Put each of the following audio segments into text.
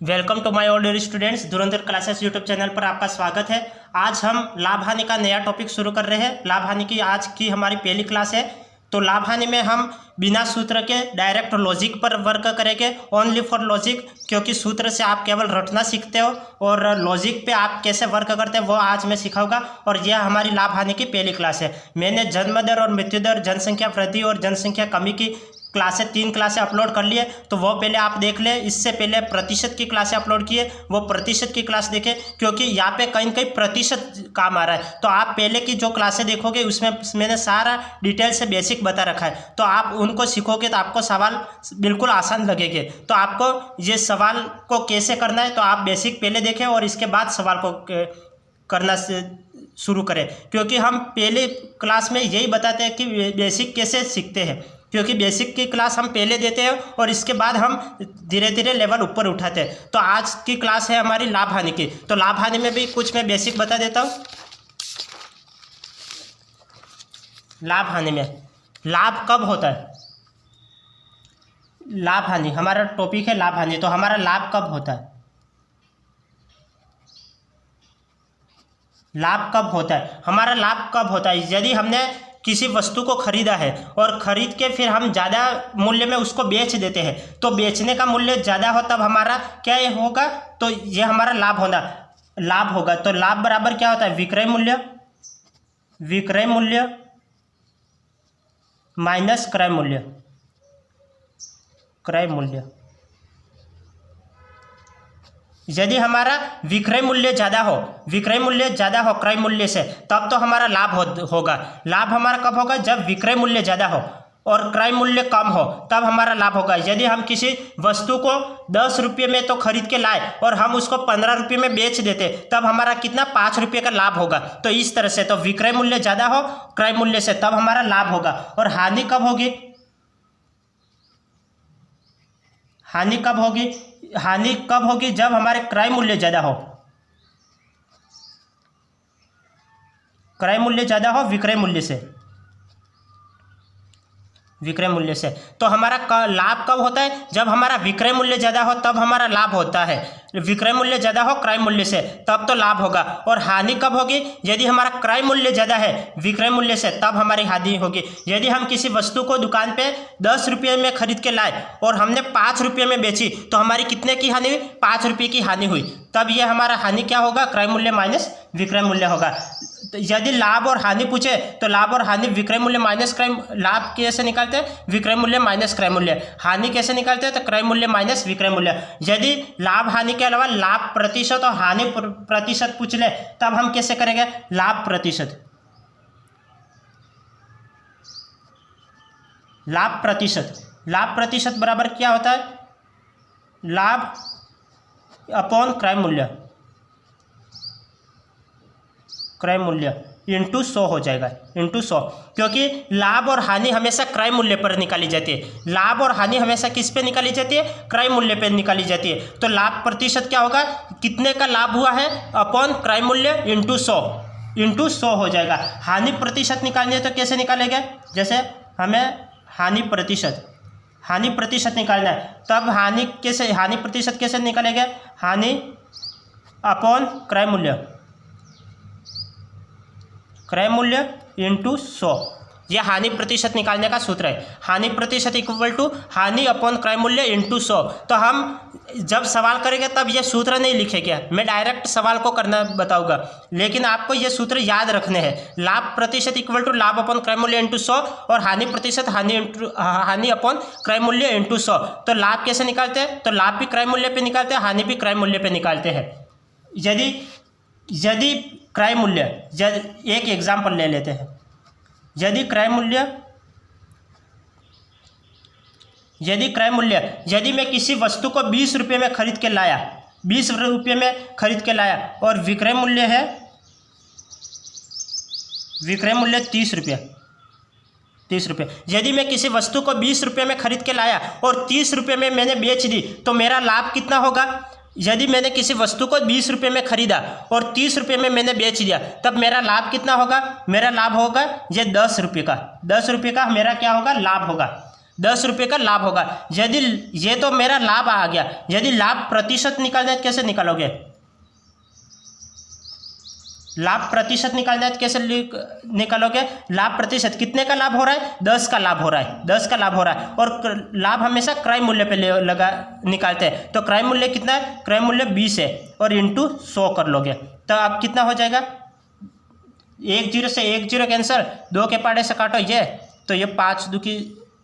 Welcome to my all dear students. Dhurandhar classes YouTube channel पर आपका स्वागत है। आज हम लाभ हानि का नया टॉपिक शुरू कर रहे हैं। लाभ हानि की आज की हमारी पहली क्लास है। तो लाभ हानि में हम बिना सूत्र के डायरेक्ट लॉजिक पर वर्क करेंगे, ओनली फॉर लॉजिक, क्योंकि सूत्र से आप केवल रटना सीखते हो और लॉजिक पे आप कैसे वर्क करते हैं वो आज मैं सिखाऊंगा। और यह हमारी लाभ हानि की पहली क्लास है। मैंने जन्म दर और मृत्यु दर, जनसंख्या वृद्धि और जनसंख्या कमी की तीन क्लासें अपलोड कर लिए, तो वो पहले आप देख लें। इससे पहले प्रतिशत की क्लासें अपलोड किए, वो प्रतिशत की क्लास देखें, क्योंकि यहाँ पे कहीं कहीं प्रतिशत काम आ रहा है। तो आप पहले की जो क्लासें देखोगे उसमें मैंने सारा डिटेल से बेसिक बता रखा है, तो आप उनको सीखोगे तो आपको सवाल बिल्कुल आसान लगेंगे। तो आपको ये सवाल को कैसे करना है तो आप बेसिक पहले देखें और इसके बाद सवाल को करना शुरू करें, क्योंकि हम पहले क्लास में यही बताते हैं कि बेसिक कैसे सीखते हैं, क्योंकि बेसिक की क्लास हम पहले देते हैं और इसके बाद हम धीरे धीरे लेवल ऊपर उठाते हैं। तो आज की क्लास है हमारी लाभ हानि की। तो लाभ हानि में भी कुछ मैं बेसिक बता देता हूँ। लाभ हानि में लाभ कब होता है? लाभ हानि हमारा टॉपिक है, लाभ हानि। तो हमारा लाभ कब होता है? लाभ कब होता है? हमारा लाभ कब होता है? यदि हमने किसी वस्तु को खरीदा है और खरीद के फिर हम ज़्यादा मूल्य में उसको बेच देते हैं, तो बेचने का मूल्य ज़्यादा हो तब हमारा क्या होगा? तो ये हमारा लाभ होगा। तो लाभ बराबर क्या होता है? विक्रय मूल्य माइनस क्रय मूल्य। यदि हमारा विक्रय मूल्य ज़्यादा हो क्रय मूल्य से, तब तो हमारा लाभ होगा। लाभ हमारा कब होगा? जब विक्रय मूल्य ज़्यादा हो और क्रय मूल्य कम हो, तब हमारा लाभ होगा। यदि हम किसी वस्तु को 10 रुपये में तो खरीद के लाए और हम उसको 15 रुपये में बेच देते, तब हमारा कितना? 5 रुपये का लाभ होगा। तो इस तरह से तो विक्रय मूल्य ज़्यादा हो क्रय मूल्य से, तब हमारा लाभ होगा। और हानि कब होगी? हानि कब होगी? जब हमारे क्रय मूल्य ज़्यादा हो विक्रय मूल्य से। तो हमारा लाभ कब होता है? जब हमारा विक्रय मूल्य ज़्यादा हो तब हमारा लाभ होता है। विक्रय मूल्य ज़्यादा हो क्रय मूल्य से, तब तो लाभ होगा। और हानि कब होगी? यदि हमारा क्रय मूल्य ज़्यादा है विक्रय मूल्य से, तब हमारी हानि होगी। यदि हम किसी वस्तु को दुकान पे 10 रुपये में खरीद के लाए और हमने 5 रुपये में बेची, तो हमारी कितने की हानि हुई? 5 रुपये की हानि हुई। तब ये हमारा हानि क्या होगा? क्रय मूल्य माइनस विक्रय मूल्य होगा। यदि लाभ और हानि पूछे तो लाभ और हानि विक्रय मूल्य माइनस क्रय, लाभ कैसे निकालते हैं? विक्रय मूल्य माइनस क्रय मूल्य। हानि कैसे निकालते हैं? तो क्रय मूल्य माइनस विक्रय मूल्य। यदि लाभ हानि के अलावा लाभ प्रतिशत और हानि प्रतिशत पूछ ले, तब हम कैसे करेंगे? लाभ प्रतिशत बराबर क्या होता है? लाभ अपॉन क्रय मूल्य इंटू 100 हो जाएगा, इंटू 100, क्योंकि लाभ और हानि हमेशा क्रय मूल्य पर निकाली जाती है। लाभ और हानि हमेशा किस पे निकाली जाती है? क्रय मूल्य पे निकाली जाती है। तो लाभ प्रतिशत क्या होगा? कितने का लाभ हुआ है अपॉन क्रय मूल्य इंटू 100 हो जाएगा। हानि प्रतिशत निकालनी है तो कैसे निकालेंगे? जैसे हमें हानि प्रतिशत निकालना है, तब हानि प्रतिशत कैसे निकालेंगे? हानि अपॉन क्रय मूल्य इंटू 100, यह हानि प्रतिशत निकालने का सूत्र है। हानि प्रतिशत इक्वल टू हानि अपॉन क्रय मूल्य इंटू 100। तो हम जब सवाल करेंगे तब यह सूत्र नहीं लिखेंगे, मैं डायरेक्ट सवाल को करना बताऊंगा, लेकिन आपको यह सूत्र याद रखने हैं। लाभ प्रतिशत इक्वल टू लाभ अपॉन क्रय मूल्य इंटू 100 और हानि प्रतिशत हानि अपॉन क्रय मूल्य इंटू 100। तो लाभ कैसे निकालते हैं? तो लाभ भी क्रय मूल्य पे निकालते हैं, हानि भी क्रय मूल्य पे निकालते हैं। यदि क्रय मूल्य, एक एग्जाम्पल ले लेते हैं। यदि क्रय मूल्य यदि मैं किसी वस्तु को 20 रुपये में खरीद के लाया और विक्रय मूल्य 30 रुपये। यदि मैं किसी वस्तु को 20 रुपये में खरीद के लाया और 30 रुपये में मैंने बेच दी, तो मेरा लाभ कितना होगा? यदि मैंने किसी वस्तु को 20 रुपये में खरीदा और 30 रुपये में मैंने बेच दिया, तब मेरा लाभ कितना होगा? मेरा लाभ होगा ये 10 रुपये का। 10 रुपये का मेरा क्या होगा? लाभ होगा। ₹10 का लाभ होगा। यदि ये तो मेरा लाभ आ गया, यदि लाभ प्रतिशत निकालना है कैसे निकालोगे? लाभ प्रतिशत निकालना है कैसे निकालोगे? लाभ प्रतिशत कितने का लाभ हो रहा है? 10 का लाभ हो रहा है, 10 का लाभ हो रहा है। और लाभ हमेशा क्रय मूल्य पे लगा निकालते हैं, तो क्रय मूल्य कितना है? क्रय मूल्य 20 है और इंटू 100 कर लोगे तो अब कितना हो जाएगा? 10 से 10 कैंसर, 2 के पाड़े से काटो ये, तो ये 5 दूनी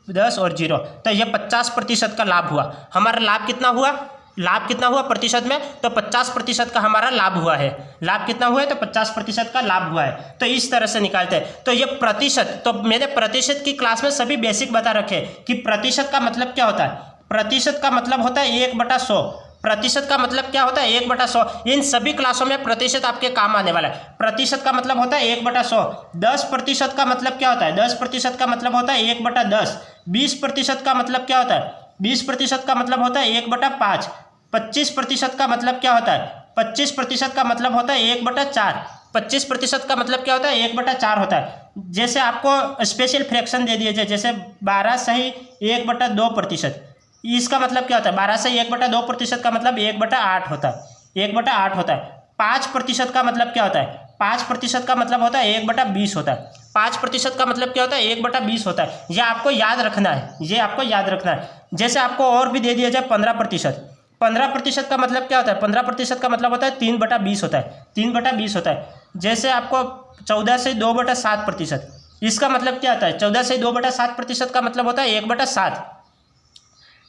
10 और 0, तो ये 50% का लाभ हुआ। हमारा लाभ कितना हुआ? लाभ कितना हुआ प्रतिशत में? तो 50% का हमारा लाभ हुआ है। लाभ कितना हुआ है? तो 50% का लाभ हुआ है। तो इस तरह से निकालते हैं। तो ये प्रतिशत, तो मैंने प्रतिशत की क्लास में सभी बेसिक बता रखे कि प्रतिशत का मतलब क्या होता है। प्रतिशत का मतलब होता है 1/100। प्रतिशत का मतलब क्या होता है? 1/100। इन सभी क्लासों में प्रतिशत आपके काम आने वाला है। प्रतिशत का मतलब होता है 1/100। 10% का मतलब क्या होता है? 10% का मतलब होता है 1/10। 20% का मतलब क्या होता है? 20% का मतलब होता है 1/5। 25% का मतलब क्या होता है? 25% का मतलब होता है 1/4। 25% का मतलब क्या होता है? 1/4 होता है। जैसे आपको स्पेशल फ्रैक्शन दे दिए जाए, जैसे 12 सही 1/2%, इसका मतलब क्या होता है? 12 सही 1/2% का मतलब 1/8 होता है, 1/8 होता है। 5% का मतलब क्या होता है? 5% का मतलब होता है 1/20 होता है। 5% का मतलब क्या होता है? 1/20 होता है। ये आपको याद रखना है, ये आपको याद रखना है। जैसे आपको और भी दे दिया जाए 15%। 15% का मतलब क्या होता है? 15% का मतलब होता है 3/20 होता है, 3/20 होता है। जैसे आपको 14 से 2/7%, इसका मतलब क्या होता है? 14 से 2/7% का मतलब होता है 1/7।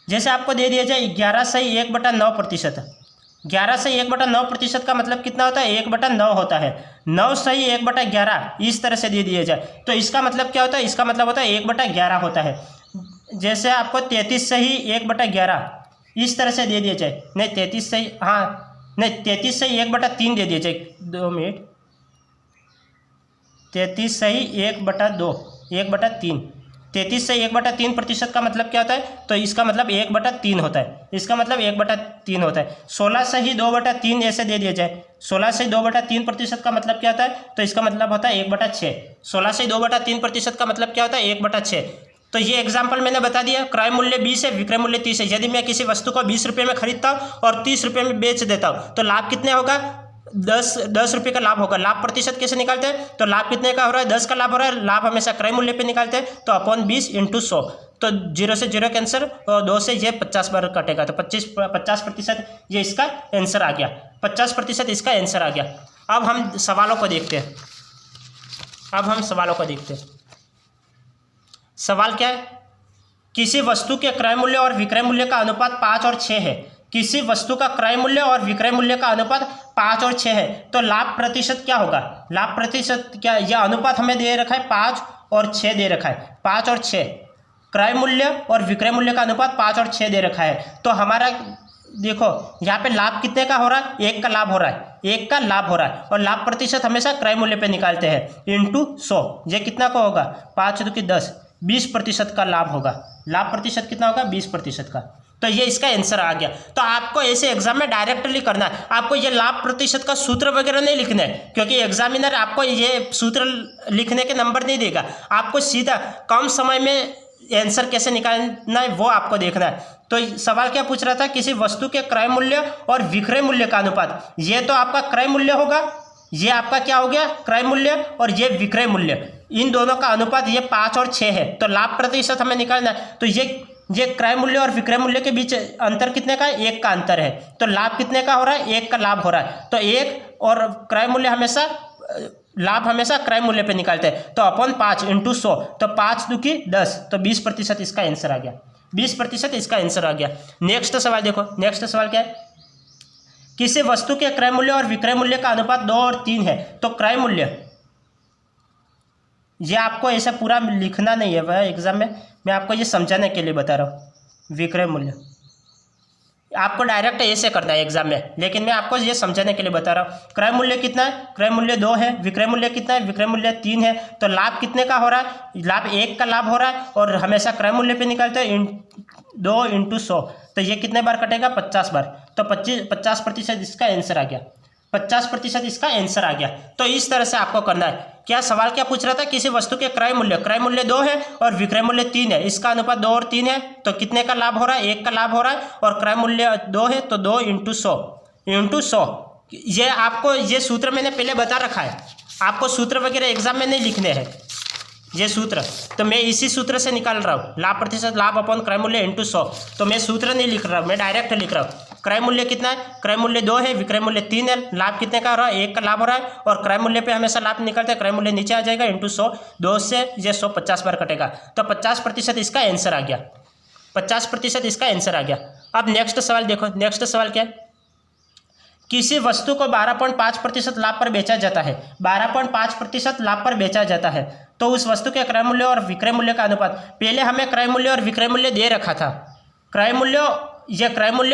जैसे आपको दे दिया जाए 11 से 1/9%। 11 से 1/9% का मतलब कितना होता है? 1/9 होता है। 9 सही 1/11, इस तरह से दे दिया जाए तो इसका मतलब क्या होता है? इसका मतलब होता है 1/11 होता है। जैसे आपको 33 सही 1/11 इस तरह से दे दिया जाए, नहीं 33 सही, हाँ नहीं 33 सही 1/3 दे दिया जाए, 2 मिनट, 33 सही 1/2, 1/3। 33 से 1/3% का मतलब क्या होता है? तो इसका मतलब 1/3 होता है, इसका मतलब 1/3 होता है। 16 से ही 2/3 ऐसे दे दिया जाए, 16 से 2/3% का मतलब क्या होता है? तो इसका मतलब होता है 1/6। 16 से 2/3% का मतलब क्या होता है? 1/6। तो ये एग्जाम्पल मैंने बता दिया। क्रय मूल्य 20 है, विक्रय मूल्य 30 है। यदि मैं किसी वस्तु को 20 रुपये में खरीदता हूँ और 30 रुपये में बेच देता हूँ तो लाभ कितने होगा? 10 रुपये का लाभ होगा। लाभ प्रतिशत कैसे निकालते हैं? तो लाभ कितने का हो रहा है? 10 का लाभ हो रहा है। लाभ हमेशा क्रय मूल्य पे निकालते हैं, तो अपॉन 20 इंटू 100, तो 0 से 0 कैंसर और 2 से ये 50 बार कटेगा, तो 50% ये इसका आंसर आ गया। 50% इसका आंसर आ गया। अब हम सवालों को देखते हैं। सवाल क्या है? किसी वस्तु के क्रय मूल्य और विक्रय मूल्य का अनुपात 5 और 6 है। किसी वस्तु का क्रय मूल्य और विक्रय मूल्य का अनुपात 5 और 6 है, तो लाभ प्रतिशत क्या होगा? लाभ प्रतिशत क्या? यह अनुपात हमें दे रखा है 5 और 6 दे रखा है, 5 और 6। क्रय मूल्य और विक्रय मूल्य का अनुपात 5 और 6 दे रखा है। तो हमारा देखो यहाँ पे लाभ कितने का हो रहा है? 1 का लाभ हो रहा है, 1 का लाभ हो रहा है। और लाभ प्रतिशत हमेशा क्रय मूल्य पे निकालते हैं, इंटू 100। ये कितना का होगा? 5 दूनी 10, 20% का लाभ होगा। लाभ प्रतिशत कितना होगा? 20% का। तो ये इसका आंसर आ गया। तो आपको ऐसे एग्जाम में डायरेक्टली करना है, आपको ये लाभ प्रतिशत का सूत्र वगैरह नहीं लिखना है, क्योंकि एग्जामिनर आपको ये सूत्र लिखने के नंबर नहीं देगा। आपको सीधा कम समय में आंसर कैसे निकालना है वो आपको देखना है। तो सवाल क्या पूछ रहा था? किसी वस्तु के क्रय मूल्य और विक्रय मूल्य का अनुपात। ये तो आपका क्रय मूल्य होगा, ये आपका क्या हो गया? क्रय मूल्य, और ये विक्रय मूल्य। इन दोनों का अनुपात ये 5 और 6 है, तो लाभ प्रतिशत हमें निकालना है। तो ये क्रय मूल्य और विक्रय मूल्य के बीच अंतर कितने का है? 1 का अंतर है। तो लाभ कितने का हो रहा है? 1 का लाभ हो रहा है। तो 1 और क्रय मूल्य हमेशा, लाभ हमेशा क्रय मूल्य पे निकालते हैं, तो अपॉन 5 इंटू 100, तो 5 दूनी 10, तो 20% इसका आंसर आ गया। 20% इसका आंसर आ गया। नेक्स्ट सवाल देखो, नेक्स्ट सवाल क्या है? किसी वस्तु के क्रय मूल्य और विक्रय मूल्य का अनुपात 2 और 3 है, तो क्रय मूल्य, ये आपको ऐसा पूरा लिखना नहीं है वह एग्जाम में, मैं आपको ये समझाने के लिए बता रहा हूँ। विक्रय मूल्य आपको डायरेक्ट ऐसे करना है एग्जाम में, लेकिन मैं आपको ये समझाने के लिए बता रहा हूँ। क्रय मूल्य कितना है? क्रय मूल्य 2 है। विक्रय मूल्य कितना है? विक्रय मूल्य 3 है। तो लाभ कितने का हो रहा है? लाभ 1 का लाभ हो रहा है, और हमेशा क्रय मूल्य पे निकालते हैं 2 इंटू 100, तो ये कितने बार कटेगा? 50 बार। तो 50% इसका आंसर आ गया। 50% इसका आंसर आ गया। तो इस तरह से आपको करना है। क्या सवाल क्या पूछ रहा था, किसी वस्तु के क्रय मूल्य 2 है और विक्रय मूल्य 3 है, इसका अनुपात 2 और 3 है, तो कितने का लाभ हो रहा है, 1 का लाभ हो रहा है, और क्रय मूल्य 2 है तो 2 × 100 ये आपको ये सूत्र मैंने पहले बता रखा है, आपको सूत्र वगैरह एग्जाम में नहीं लिखने हैं ये सूत्र, तो मैं इसी सूत्र से निकाल रहा हूँ, लाभ प्रतिशत लाभ अपॉन क्रय मूल्य × 100। तो मैं सूत्र नहीं लिख रहा हूँ, मैं डायरेक्ट लिख रहा हूँ। क्रय मूल्य कितना है, क्रय मूल्य 2 है, विक्रय मूल्य 3 है, लाभ कितने का हो रहा है, 1 का लाभ हो रहा है, और क्रय मूल्य पे हमेशा लाभ निकलते हैं, क्रय मूल्य नीचे आ जाएगा × 100, 2 से ये 100 50 बार कटेगा, तो 50% इसका आंसर आ गया, 50% इसका आंसर आ गया। अब नेक्स्ट सवाल देखो, नेक्स्ट सवाल क्या है, किसी वस्तु को 12.5% लाभ पर बेचा जाता है, 12.5% लाभ पर बेचा जाता है, तो उस वस्तु के क्रय मूल्य और विक्रय मूल्य का अनुपात, पहले हमें क्रय मूल्य और विक्रय मूल्य दे रखा था, क्रय मूल्य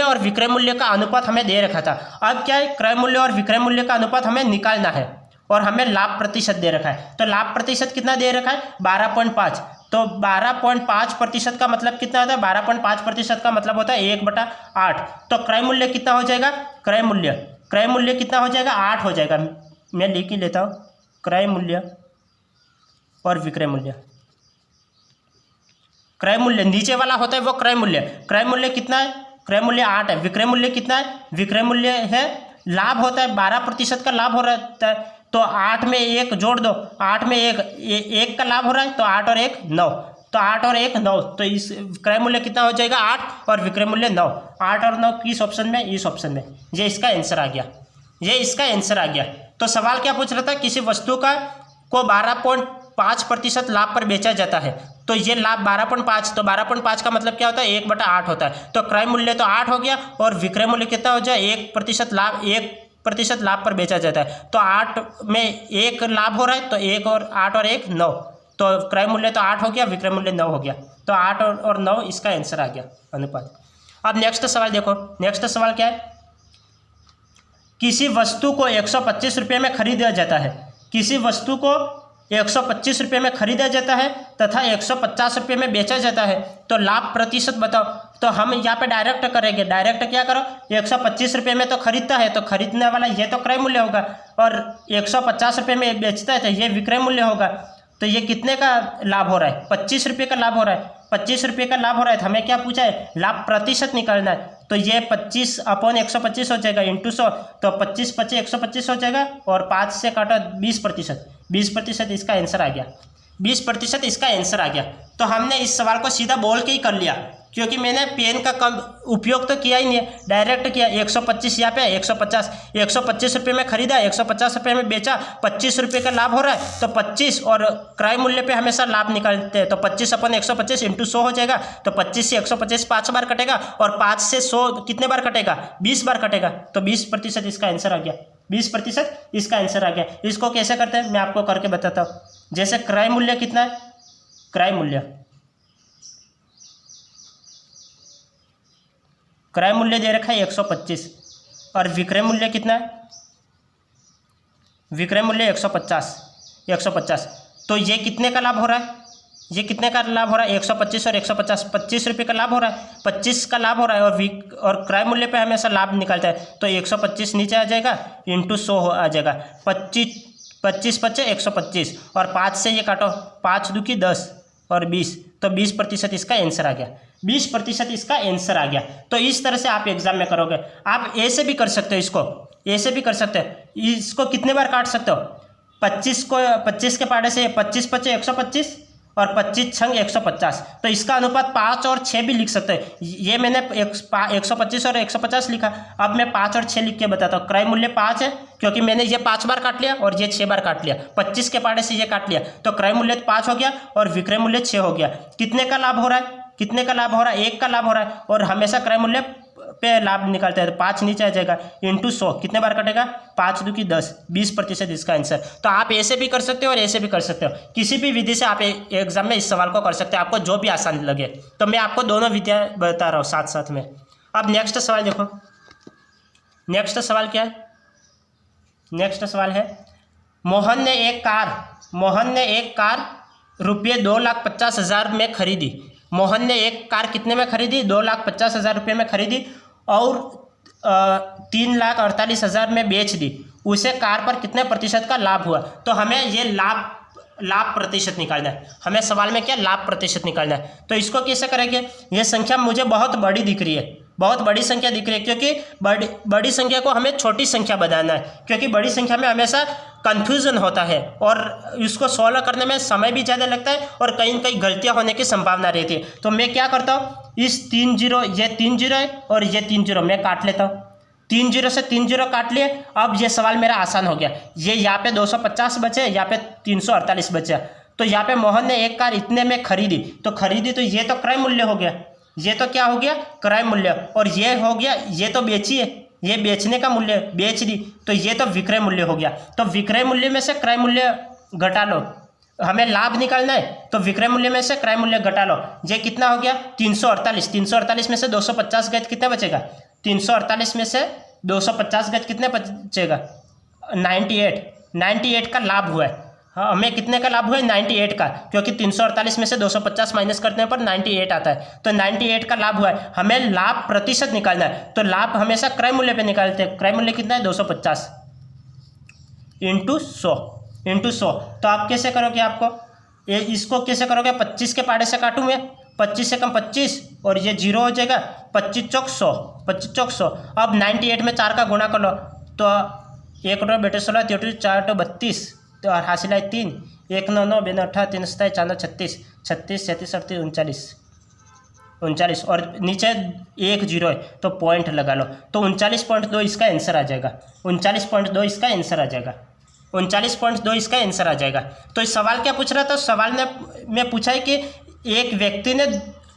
और विक्रय मूल्य का अनुपात हमें दे रखा था। अब क्या है, क्रय मूल्य और विक्रय मूल्य का अनुपात हमें निकालना है और हमें लाभ प्रतिशत दे रखा है। तो लाभ प्रतिशत कितना दे रखा है, 12.5, तो 12.5% का मतलब कितना होता है, 12.5% का मतलब होता है 1/8। तो क्रय मूल्य कितना हो जाएगा, क्रय मूल्य कितना हो जाएगा, 8 हो जाएगा। मैं लिख ही लेता हूँ, क्रय मूल्य और विक्रय मूल्य, क्रय मूल्य नीचे वाला होता है वो क्रय मूल्य कितना है, क्रय मूल्य 8 है, विक्रय मूल्य कितना है, विक्रय मूल्य है, लाभ होता है 12% का लाभ हो रहा है, तो 8 में 1 जोड़ दो, 8 में 1 का लाभ हो रहा है, तो 8 और 1 9, तो 8 और 1 9, तो इस क्रय मूल्य कितना हो जाएगा 8 और विक्रय मूल्य 9, 8 और 9 किस ऑप्शन में, इस ऑप्शन में, ये इसका आंसर आ गया, तो सवाल क्या पूछ रहा था, किसी वस्तु को 12.5% लाभ पर बेचा जाता है, तो ये लाभ 12.5, तो 12.5 का मतलब क्या होता है, 1/8 होता है, तो क्रय मूल्य तो 8 हो गया और विक्रय मूल्य कितना हो जाए, 1% लाभ पर बेचा जाता है, तो 8 में 1 लाभ हो रहा है, तो 1 और 8 और 1 9, तो क्रय मूल्य तो 8 हो गया, विक्रय मूल्य 9 हो गया, तो 8 और 9 इसका आंसर आ गया अनुपात। अब नेक्स्ट सवाल देखो, नेक्स्ट सवाल क्या है, किसी वस्तु को 125 रुपये में खरीदा जाता है, किसी वस्तु को 125 रुपये में खरीदा जाता है तथा 150 रुपये में बेचा जाता है, तो लाभ प्रतिशत बताओ। तो हम यहाँ पे डायरेक्ट करेंगे, डायरेक्ट क्या करो, 125 रुपये में तो खरीदता है, तो खरीदने वाला ये तो क्रय मूल्य होगा, और 150 रुपये में बेचता है तो ये विक्रय मूल्य होगा, तो ये कितने का लाभ हो रहा है, 25 रुपये का लाभ हो रहा है, 25 रुपये का लाभ हो रहा है, तो हमें क्या पूछा है, लाभ प्रतिशत निकालना है, तो ये 25/125 हो जाएगा × 100, तो 25 × 125 हो जाएगा, और 5 से काटो 20% इसका आंसर आ गया, 20% इसका आंसर आ गया। तो हमने इस सवाल को सीधा बोल के ही कर लिया, क्योंकि मैंने पेन का कम उपयोग तो किया ही नहीं है, डायरेक्ट किया। 125 यहाँ पे 125 रुपये में खरीदा, 150 रुपये में बेचा, 25 रुपये का लाभ हो रहा है, तो 25 और क्रय मूल्य पे हमेशा लाभ निकालते हैं, तो 25/125 × 100 हो जाएगा, तो 25 से 125 5 बार कटेगा, और 5 से 100 कितने बार कटेगा, 20 बार कटेगा, तो 20% इसका आंसर आ गया, 20% इसका आंसर आ गया। इसको कैसे करते हैं मैं आपको करके बताता हूँ। जैसे क्रय मूल्य कितना है, क्रय मूल्य दे रखा है 125, और विक्रय मूल्य कितना है, विक्रय मूल्य 150, तो ये कितने का लाभ हो रहा है, ये कितने का लाभ हो रहा है, 125 और 150, 25 रुपये का लाभ हो रहा है, 25 का लाभ हो रहा है, और क्रय मूल्य पे हमेशा लाभ निकलता है, तो 125 नीचे आ जाएगा × 100 आ जाएगा, 25 × 125, और 5 से ये काटो, 5 दूनी 10 और 20, तो 20% इसका आंसर आ गया, 20% इसका आंसर आ गया। तो इस तरह से आप एग्जाम में करोगे। आप ऐसे भी कर सकते हो, इसको ऐसे भी कर सकते हो, इसको कितने बार काट सकते हो, 25 के पाड़े से 25 × 5 = 125, और 25 × 150, तो इसका अनुपात 5 और 6 भी लिख सकते हैं। ये मैंने 125 और 150 लिखा, अब मैं 5 और 6 लिख के बताता हूँ। क्रय मूल्य 5 है, क्योंकि मैंने ये 5 बार काट लिया और ये 6 बार काट लिया, 25 के पाड़े से ये काट लिया, तो क्रय मूल्य 5 हो गया और विक्रय मूल्य 6 हो गया। कितने का लाभ हो रहा है, कितने का लाभ हो रहा है, 1 का लाभ हो रहा है, और हमेशा क्रय मूल्य पे लाभ निकालते हैं, तो 5 नीचे आ जाएगा × 100, कितने बार कटेगा, 5 दूनी 10, 20% इसका आंसर। तो आप ऐसे भी कर सकते हो और ऐसे भी कर सकते हो, किसी भी विधि से आप एग्जाम में इस सवाल को कर सकते हो, आपको जो भी आसान लगे। तो मैं आपको दोनों विधियाँ बता रहा हूँ साथ साथ में। अब नेक्स्ट सवाल देखो, नेक्स्ट सवाल क्या है, नेक्स्ट सवाल है, मोहन ने एक कार रुपये 2,50,000 में खरीदी। मोहन ने एक कार कितने में खरीदी, 2,50,000 रुपये में खरीदी, और 3,48,000 में बेच दी, उसे कार पर कितने प्रतिशत का लाभ हुआ। तो हमें ये लाभ प्रतिशत निकालना है। हमें सवाल में क्या लाभ प्रतिशत निकालना है। तो इसको कैसे करेंगे, ये संख्या मुझे बहुत बड़ी दिख रही है, बहुत बड़ी संख्या दिख रही है, क्योंकि बड़ी संख्या को हमें छोटी संख्या बनाना है, क्योंकि बड़ी संख्या में हमेशा कन्फ्यूज़न होता है और इसको सॉल्व करने में समय भी ज़्यादा लगता है और कहीं कहीं गलतियाँ होने की संभावना रहती है। तो मैं क्या करता हूँ, इस 3 0, ये 3 0 है और ये 3 0 मैं काट लेता हूँ। 3 0 से 3 0 काट लिए। अब ये सवाल मेरा आसान हो गया। ये यहाँ पे 250 बचे, यहाँ पे 348 बचे। तो यहाँ पे मोहन ने एक कार इतने में खरीदी, तो ये तो क्रय मूल्य हो गया, ये तो क्या हो गया, क्रय मूल्य। और ये हो गया, ये तो बेची है, ये बेचने का मूल्य, बेच दी, तो ये तो विक्रय मूल्य हो गया। तो विक्रय मूल्य में से क्रय मूल्य घटा लो, हमें लाभ निकालना है, तो विक्रय मूल्य में से क्रय मूल्य घटा लो। ये कितना हो गया, 348। 348 में से 250 गज कितना बचेगा, 348 में से 250 गज कितने बचेगा, 98 का लाभ हुआ है। हाँ, हमें कितने का लाभ हुआ है, 98 का, क्योंकि 348 में से 250 माइनस करने पर 98 आता है। तो 98 का लाभ हुआ है। हमें लाभ प्रतिशत निकालना है, तो लाभ हमेशा क्रय मूल्य पे निकालते हैं। क्रय मूल्य कितना है, 250 इंटू 100। तो आप कैसे करोगे, आपको इसको कैसे करोगे, 25 के पाड़े से काटूंगे, 25 से कम 25 और ये 0 हो जाएगा, 25 चौक 100, 25 चौक 100। अब 98 में 4 का गुणा कर लो, तो 1 रो बेटे 16, 3 4 तो 32, तो हासिल है 3, 1 9 9 बेन 18, 3 27 4 36, 36 37 38 39 और नीचे 1 0 है, तो पॉइंट लगा लो। तो 39.2 इसका आंसर आ जाएगा, 39.2 इसका आंसर आ जाएगा, 39.2 इसका आंसर आ जाएगा। तो इस सवाल क्या पूछ रहा था, सवाल में पूछा है कि एक व्यक्ति ने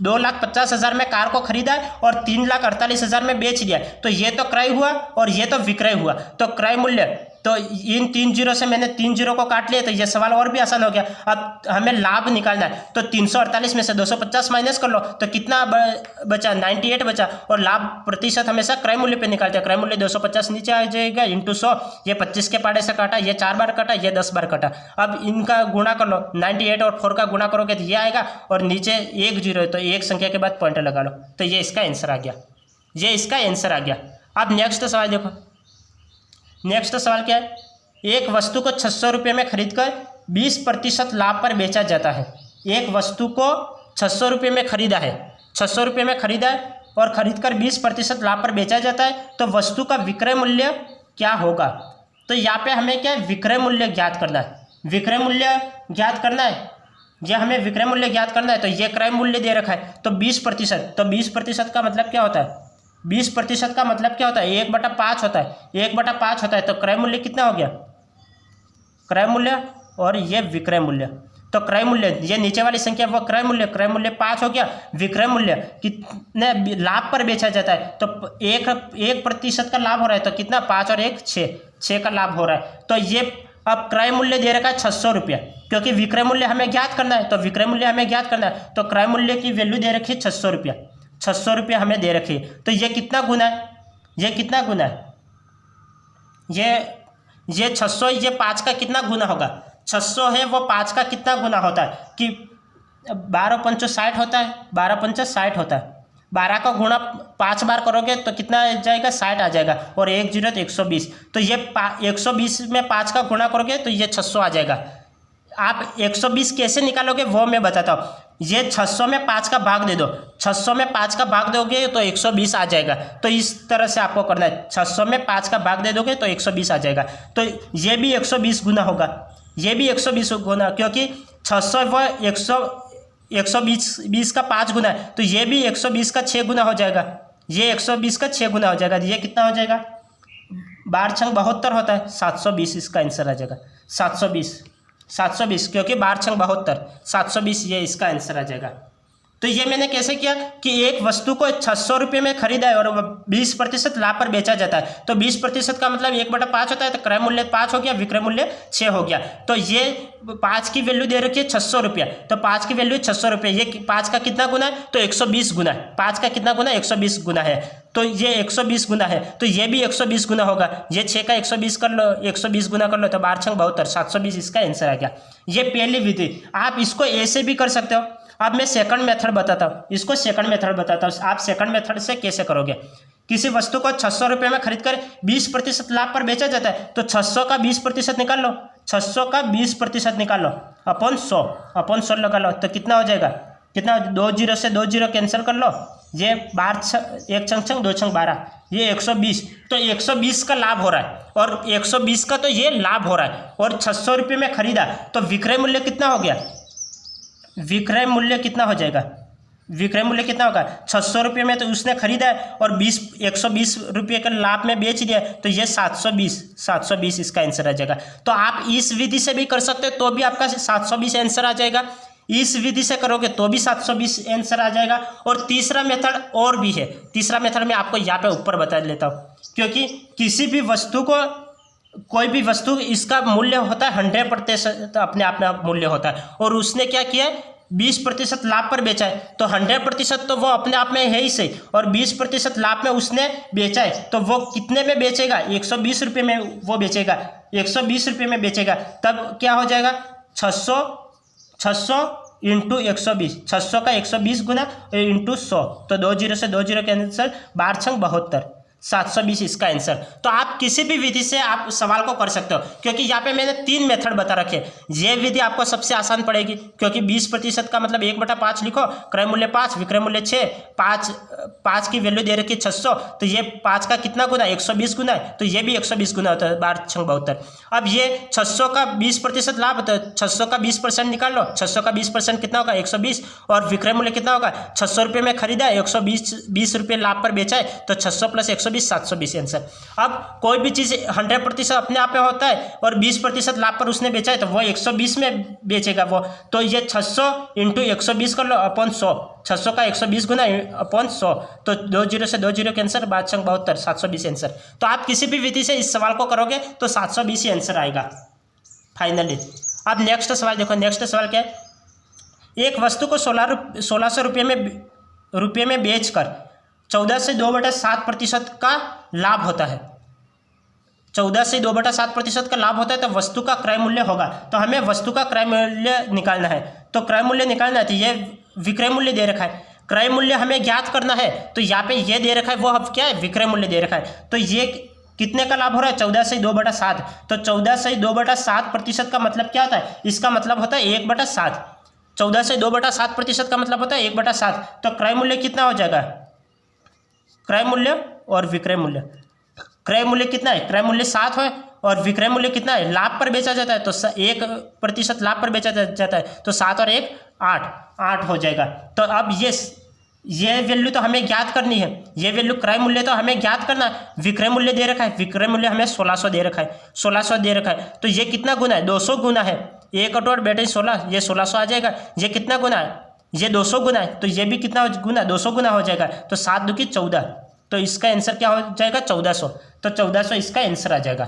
2,50,000 में कार को खरीदा और 3,48,000 में बेच दिया, तो ये तो क्रय हुआ और ये तो विक्रय हुआ। तो क्रय मूल्य, तो इन 3 0 से मैंने 3 0 को काट लिया, तो ये सवाल और भी आसान हो गया। अब हमें लाभ निकालना है, तो 348 में से 250 माइनस कर लो, तो कितना बचा, 98 बचा। और लाभ प्रतिशत हमेशा क्रय मूल्य पे निकालते हैं। क्रय मूल्य 250 नीचे आ जाएगा इंटू 100। ये 25 के पाड़े से काटा, ये 4 बार काटा, ये 10 बार काटा। अब इनका गुणा कर लो, 98 और 4 का गुणा करोगे तो ये आएगा, और नीचे 1 0 है, तो एक संख्या के बाद पॉइंट लगा लो, तो ये इसका आंसर आ गया, ये इसका आंसर आ गया। अब नेक्स्ट सवाल देखो, नेक्स्ट सवाल क्या है, एक वस्तु को 600 रुपये में खरीदकर 20% लाभ पर बेचा जाता है। एक वस्तु को 600 रुपये में खरीदा है, 600 रुपये में खरीदा है और खरीदकर 20% लाभ पर बेचा जाता है, तो वस्तु का विक्रय मूल्य क्या होगा। तो यहाँ पे हमें क्या है, विक्रय मूल्य ज्ञात करना है, विक्रय मूल्य ज्ञात करना है, ये हमें विक्रय मूल्य ज्ञात करना है। तो ये क्रय मूल्य दे रखा है, तो 20%, तो 20% का मतलब क्या होता है, 20% का मतलब क्या होता है, 1/5 होता है, 1/5 होता है। तो क्रय मूल्य कितना हो गया, क्रय मूल्य और ये विक्रय मूल्य। तो क्रय मूल्य, ये नीचे वाली संख्या वो क्रय मूल्य, क्रय मूल्य 5 हो गया। विक्रय मूल्य कितने लाभ पर बेचा जाता है, तो 1% का लाभ हो रहा है, तो कितना, 5 और 1 6 का लाभ हो रहा है। तो ये अब क्रय मूल्य दे रखा है 600 रुपये, क्योंकि विक्रय मूल्य हमें ज्ञात करना है, तो विक्रय मूल्य हमें ज्ञात करना है। तो क्रय मूल्य की वैल्यू दे रखी है 600 रुपया, 600 रुपये हमें दे रखी है। तो ये कितना गुना है, ये कितना गुना है, ये 600, ये 5 का कितना गुना होगा, 600 है वो 5 का कितना गुना होता है, कि 12 पंचो 60 होता है, 12 पंचो 60 होता है। 12 का गुणा 5 बार करोगे तो कितना आ जाएगा, 60 आ जाएगा, और 1 0 तो 120। तो ये 120 में 5 का गुणा करोगे तो ये 600 आ जाएगा। आप 120 कैसे निकालोगे वो मैं बताता हूँ। ये 600 में 5 का भाग दे दो, 600 में 5 का भाग दोगे तो 120 आ जाएगा। तो इस तरह से आपको करना है, 600 में 5 का भाग दे दोगे तो 120 आ जाएगा। तो ये भी 120 गुना होगा, ये भी 120 गुना, क्योंकि 600 व 120 का 5 गुना है, तो ये भी 120 का 6 गुना हो जाएगा, ये 120 का 6 गुना हो जाएगा। ये कितना हो जाएगा, 12 छंग 72 होता है, 720 इसका आंसर आ जाएगा, 720, क्योंकि 12 छंग 72, 720 ये इसका आंसर आ जाएगा। तो ये मैंने कैसे किया कि एक वस्तु को 600 रुपये में खरीदा है और 20% लाभ पर बेचा जाता है। तो 20% का मतलब 1/5 होता है, तो क्रय मूल्य 5 हो गया, विक्रय मूल्य 6 हो गया। तो ये 5 की वैल्यू दे रखी है 600 रुपया, तो 5 की वैल्यू 600 रुपये। ये 5 का कितना गुना है, तो 120 गुना है। 5 का कितना गुना, 120 गुना है, तो ये 120 गुना है, तो ये भी 120 गुना होगा। ये 6 का 120 कर लो, 120 गुना कर लो, तो 12 छंग 72, 720 इसका आंसर आ गया। ये पहली विधि। आप इसको ऐसे भी कर सकते हो। अब मैं सेकंड मेथड बताता हूँ, इसको सेकंड मेथड बताता हूँ। आप सेकंड मेथड से कैसे करोगे किसी वस्तु को 600 रुपये में खरीद कर 20% लाभ पर बेचा जाता है, तो 600 का 20% निकाल लो, 600 का 20% निकाल लो अपॉन 100 लगा लो, तो कितना हो जाएगा, कितना, 2 जीरो से 2 जीरो कैंसिल कर लो, ये 12 एक छंग 2 छंग 12, ये 120, तो 120 का लाभ हो रहा है, और 120 का तो ये लाभ हो रहा है, और 600 रुपये में खरीदा, तो विक्रय मूल्य कितना हो गया, विक्रय मूल्य कितना हो जाएगा, विक्रय मूल्य कितना होगा, 600 रुपये में तो उसने खरीदा है और 120 रुपये के लाभ में बेच दिया, तो ये 720 इसका आंसर आ जाएगा। तो आप इस विधि से भी कर सकते हो तो भी आपका 720 आंसर आ जाएगा, इस विधि से करोगे तो भी 720 आंसर आ जाएगा। और तीसरा मेथड और भी है, तीसरा मेथड मैं आपको यहाँ पे ऊपर बता देता हूँ, क्योंकि किसी भी वस्तु को, कोई भी वस्तु, इसका मूल्य होता है 100% अपने आप में मूल्य होता है, और उसने क्या किया है, 20% लाभ पर बेचा है, तो 100% तो वो अपने आप में है ही सही, और 20% लाभ में उसने बेचा है, तो वो कितने में बेचेगा, 120 रुपये में वो बेचेगा, 120 रुपये में बेचेगा, तब क्या हो जाएगा, 600 इंटू 120, 600 का 120 गुना इंटू 100, तो 2 जीरो से 2 जीरो के आंसर 12 छंग 72, 720 इसका आंसर। तो आप किसी भी विधि से आप सवाल को कर सकते हो, क्योंकि यहाँ पे मैंने 3 मेथड बता रखे। ये विधि आपको सबसे आसान पड़ेगी, क्योंकि 20% का मतलब 1/5 लिखो, क्रय मूल्य 5, विक्रय मूल्य 6, 5 की वैल्यू दे रखी है 600, तो ये 5 का कितना गुना, 120 गुना है, तो ये भी 120 गुना होता है, 12 छंग 72। अब ये 600 का 20% लाभ होता है, 600 का 20% निकाल लो, 600 का 20% कितना होगा, 120, और विक्रय मूल्य कितना होगा, 600 रुपये में खरीदा है, 120 रुपये लाभ पर बेचा है, तो 600 प्लस 120 720 आंसर। अब कोई भी चीज़ 100% अपने आप में होता है और 20% लाभ पर उसने बेचा है, तो वो 120 में बेचेगा वो, तो ये 600 इंटू 120 कर लो अपॉन 100, 600 का 120 गुना अपॉन 100, तो 2 जीरो से 2 जीरो के आंसर 12 छंग 72, 720 आंसर। तो आप किसी भी विधि से इस सवाल को करोगे तो 720 ही आंसर आएगा फाइनली। अब नेक्स्ट सवाल देखो, नेक्स्ट सवाल क्या है, एक वस्तु को 1600 रुपये में बेचकर 14 से 2/7% का लाभ होता है, 14 से 2/7% का लाभ होता है, तो वस्तु का क्रय मूल्य होगा। तो हमें वस्तु का क्रय मूल्य निकालना है, तो क्रय मूल्य निकालना है, तो ये विक्रय मूल्य दे रखा है, क्रय मूल्य हमें ज्ञात करना है, तो यहाँ पे ये दे रखा है, वो अब क्या है, विक्रय मूल्य दे रखा है, तो ये कितने का लाभ हो रहा है, 14 से 2/7, तो 14 से 2/7% का मतलब क्या होता है, इसका मतलब होता है 1/7, 14 से 2/7% का मतलब होता है 1/7, तो क्रय मूल्य कितना हो जाएगा, क्रय मूल्य और विक्रय मूल्य, क्रय मूल्य कितना है, क्रय मूल्य 7 है और विक्रय मूल्य कितना है, लाभ पर बेचा जाता है, तो 1% लाभ पर बेचा जाता है, तो 7 और 1 8 हो जाएगा। तो अब ये वैल्यू तो हमें ज्ञात करनी है, ये वैल्यू क्रय मूल्य तो हमें ज्ञात करना है, विक्रय मूल्य दे रखा है, विक्रय मूल्य हमें 1600 दे रखा है, 1600 दे रखा है, तो ये कितना गुना है, 200 गुना है, 1 और बेटे 16, ये 1600 आ जाएगा, ये कितना गुना है, ये 200 गुना है, तो ये भी कितना गुना, 200 गुना हो जाएगा, तो 7 दूनी 14, तो इसका आंसर क्या हो जाएगा, 1400, तो 1400 इसका आंसर आ जाएगा,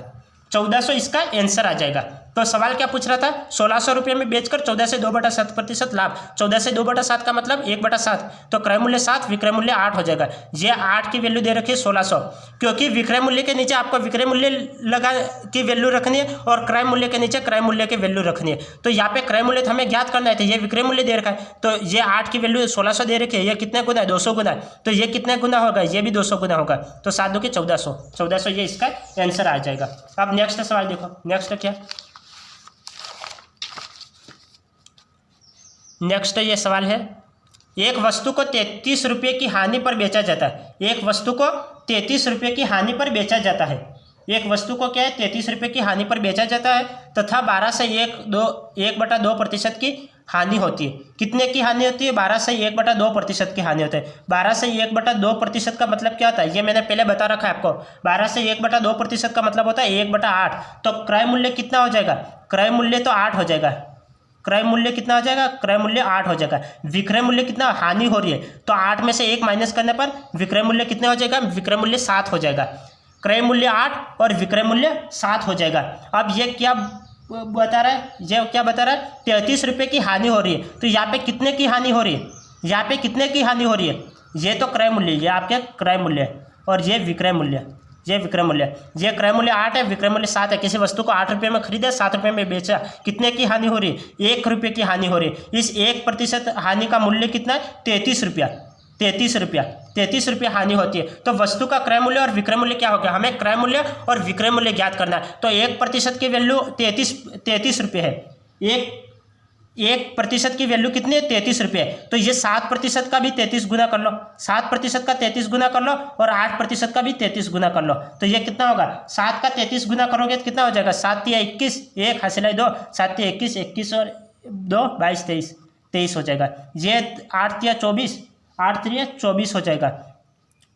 1400 इसका आंसर आ जाएगा। तो सवाल क्या पूछ रहा था, 1600 रुपये में बेचकर 14 से 2/7% लाभ, 14 से 2/7 का मतलब 1/7, तो क्रय मूल्य 7, विक्रय मूल्य 8 हो जाएगा। ये 8 की वैल्यू दे रखी है 1600, क्योंकि विक्रय मूल्य के नीचे आपको विक्रय मूल्य लगा की वैल्यू रखनी है और क्रय मूल्य के नीचे क्रय मूल्य की वैल्यू रखनी है। तो यहाँ पे क्रय मूल्य हमें ज्ञात करना है, तो ये विक्रय मूल्य दे रखा है, तो ये 8 की वैल्यू 1600 दे रखी है, ये कितने गुना है, 200 गुना है, तो ये कितने गुना होगा, ये भी 200 गुना होगा, तो 7 दूनी 1400 ये इसका आंसर आ जाएगा। अब नेक्स्ट सवाल देखो, नेक्स्ट क्या, नेक्स्ट ये सवाल है, एक वस्तु को 33 रुपये की हानि पर बेचा जाता है, एक वस्तु को 33 रुपये की हानि पर बेचा जाता है, एक वस्तु को क्या है 33 रुपये की हानि पर बेचा जाता है तथा 12 से 1/2% की हानि होती है। कितने की हानि होती है, 12 से 1/2% की हानि होती है। 12 से 1/2% का मतलब क्या होता है, ये मैंने पहले बता रखा है आपको, 12 से 1/2% का मतलब होता है 1/8, तो क्रय मूल्य कितना हो जाएगा, क्रय मूल्य तो 8 हो जाएगा, क्रय मूल्य कितना हो जाएगा, क्रय मूल्य 8 हो जाएगा। विक्रय मूल्य कितना, हानि हो रही है, तो 8 में से 1 माइनस करने पर विक्रय मूल्य कितना हो जाएगा, विक्रय मूल्य 7 हो जाएगा। क्रय मूल्य 8 और विक्रय मूल्य 7 हो जाएगा। अब ये क्या बता रहा है, ये क्या बता रहा है, 33 रुपये की हानि हो रही है, तो यहाँ पे कितने की हानि हो रही है, यहाँ पे कितने की हानि हो रही है, ये तो क्रय मूल्य, ये आपके क्रय मूल्य है और ये विक्रय मूल्य, ये विक्रय मूल्य, ये क्रय मूल्य 8 है, विक्रय मूल्य 7 है। किसी वस्तु को 8 रुपये में खरीदा, 7 रुपये में बेचा, कितने की हानि हो रही है, 1 रुपये की हानि हो रही है। इस 1% हानि का मूल्य कितना है, 33 रुपया, 33 रुपया, 33 रुपये हानि होती है। तो वस्तु का क्रय मूल्य और विक्रय मूल्य क्या हो गया, हमें क्रय मूल्य और विक्रय मूल्य ज्ञात करना है। तो 1% की वैल्यू 33 रुपये है। 1% की वैल्यू कितनी है, 33 रुपये। तो ये 7% का भी 33 गुना कर लो, 7% का 33 गुना कर लो और 8% का भी 33 गुना कर लो। तो ये कितना होगा, 7 का 33 गुना करोगे तो कितना हो जाएगा, 7 या 21, 1 हासिल 2, 7 या 21, 21 और 2 22, 23 हो जाएगा। ये 8 या 24, 8 या 24 हो जाएगा,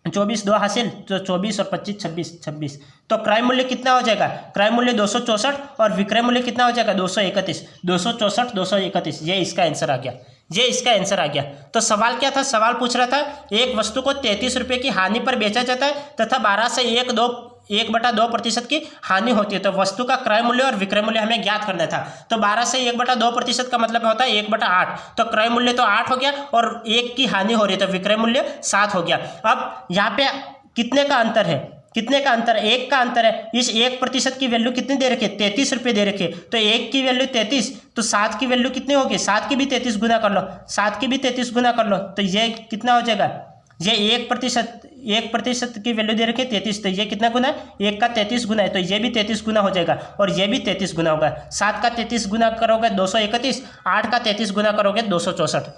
24 2 हासिल तो 24 और 25 26। तो क्रय मूल्य कितना हो जाएगा, क्रय मूल्य 264 और विक्रय मूल्य कितना हो जाएगा 231, 264 231। ये इसका आंसर आ गया, ये इसका आंसर आ गया। तो सवाल क्या था, सवाल पूछ रहा था एक वस्तु को 33 रुपये की हानि पर बेचा जाता है तथा 12 से 1/2% की हानि होती है। तो वस्तु का क्रय मूल्य और विक्रय मूल्य हमें ज्ञात करना था। तो 12 से 1/2% का मतलब होता है 1/8। तो क्रय मूल्य तो 8 हो गया और 1 की हानि हो रही है तो विक्रय मूल्य 7 हो गया। अब यहाँ पे कितने का अंतर है, कितने का अंतर है, 1 का अंतर है। इस 1% की वैल्यू कितनी दे रखी है, 33 रुपये दे रखी है। तो 1 की वैल्यू 33, तो 7 की वैल्यू कितनी होगी, 7 की भी 33 गुना कर लो, 7 की भी 33 गुना कर लो। तो ये कितना हो जाएगा, ये 1% की वैल्यू दे रखी है 33, तो ये कितना गुना है, 1 का 33 गुना है। तो ये भी 33 गुना हो जाएगा और ये भी 33 गुना होगा। 7 का 33 गुना करोगे 231, 8 का 33 गुना करोगे 264।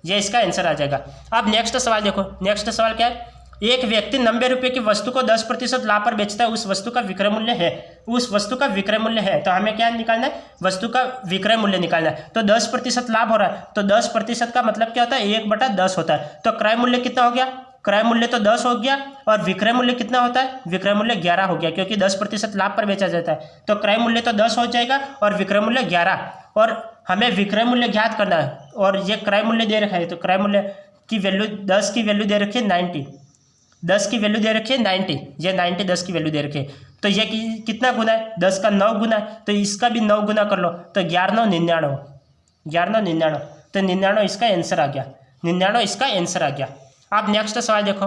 ये इसका आंसर आ जाएगा। अब नेक्स्ट सवाल देखो, नेक्स्ट सवाल क्या है, एक व्यक्ति 90 रुपये की वस्तु को 10% लाभ पर बेचता है, उस वस्तु का विक्रय मूल्य है, उस वस्तु का विक्रय मूल्य है। तो हमें क्या निकालना है, वस्तु का विक्रय मूल्य निकालना है। तो 10% लाभ हो रहा है, तो 10% का मतलब क्या होता है, 1/10 होता है। तो क्रय मूल्य कितना हो गया, क्रय मूल्य तो 10 हो गया और विक्रय मूल्य कितना होता है, विक्रय मूल्य 11 हो गया, क्योंकि 10% लाभ पर बेचा जाता है। तो क्रय मूल्य तो 10 हो जाएगा और विक्रय मूल्य 11, और हमें विक्रय मूल्य ज्ञात करना है। और ये क्रय मूल्य दे रखा है, तो क्रय मूल्य की वैल्यू 10 की वैल्यू दे रखी है 90, 10 की वैल्यू दे रखी है 90, ये 90 10 की वैल्यू दे रखी है। तो ये कितना गुना है, 10 का 9 गुना है, तो इसका भी 9 गुना कर लो, तो 11 9 99, 11 9 99, तो 99 इसका आंसर आ गया, 99 इसका आंसर आ गया। अब नेक्स्ट सवाल देखो,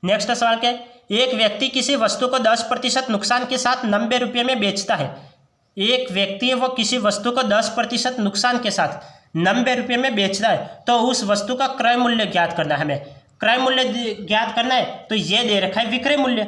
नेक्स्ट सवाल क्या है, एक व्यक्ति किसी वस्तु को 10% नुकसान के साथ 90 रुपये में बेचता है। एक व्यक्ति है वो किसी वस्तु को 10% नुकसान के साथ 90 रुपये में बेचता है, तो उस वस्तु का क्रय मूल्य ज्ञात करना है। हमें क्रय मूल्य ज्ञात करना है, तो ये दे रखा है विक्रय मूल्य,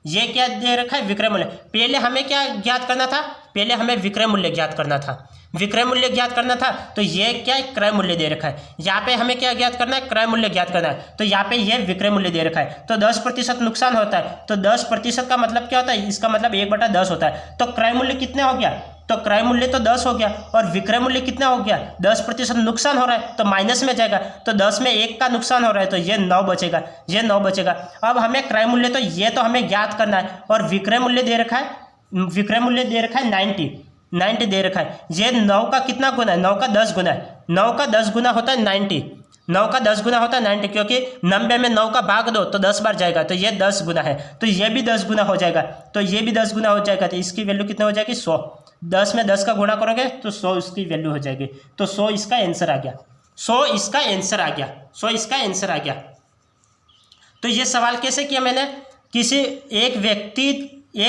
ये क्या दे रखा है, विक्रय मूल्य। पहले हमें क्या ज्ञात करना था, पहले हमें विक्रय मूल्य ज्ञात करना था, विक्रय मूल्य ज्ञात करना था। तो ये क्या है, क्रय मूल्य दे रखा है। यहाँ पे हमें क्या ज्ञात करना है, क्रय मूल्य ज्ञात करना है। तो यहाँ पे ये विक्रय मूल्य दे रखा है। तो 10% नुकसान होता है, तो 10% का मतलब क्या होता है, इसका मतलब 1/10 होता है। तो क्रय मूल्य कितना हो गया, तो क्रय मूल्य तो 10 हो गया और विक्रय मूल्य कितना हो गया, 10% नुकसान हो रहा है तो माइनस में जाएगा। तो 10 में 1 का नुकसान हो रहा है, तो ये 9 बचेगा, ये 9 बचेगा। अब हमें क्रय मूल्य तो ये तो हमें ज्ञात करना है, और विक्रय मूल्य दे रखा है, विक्रय मूल्य दे रखा है 90 दे रखा है। ये 9 का कितना गुना है, 9 का 10 गुना है, 9 का 10 गुना होता है 90, 9 का 10 गुना होता है 90, क्योंकि 90 में 9 का भाग दो तो 10 बार जाएगा, तो ये 10 गुना है, तो ये भी 10 गुना हो जाएगा, तो ये भी 10 गुना हो जाएगा। तो इसकी वैल्यू कितना हो जाएगी, 100। 10 में 10 का गुणा करोगे तो 100 इसकी वैल्यू हो जाएगी। तो 100 इसका आंसर आ गया, 100 इसका आंसर आ गया, 100 इसका आंसर आ गया। तो ये सवाल कैसे किया मैंने, किसी एक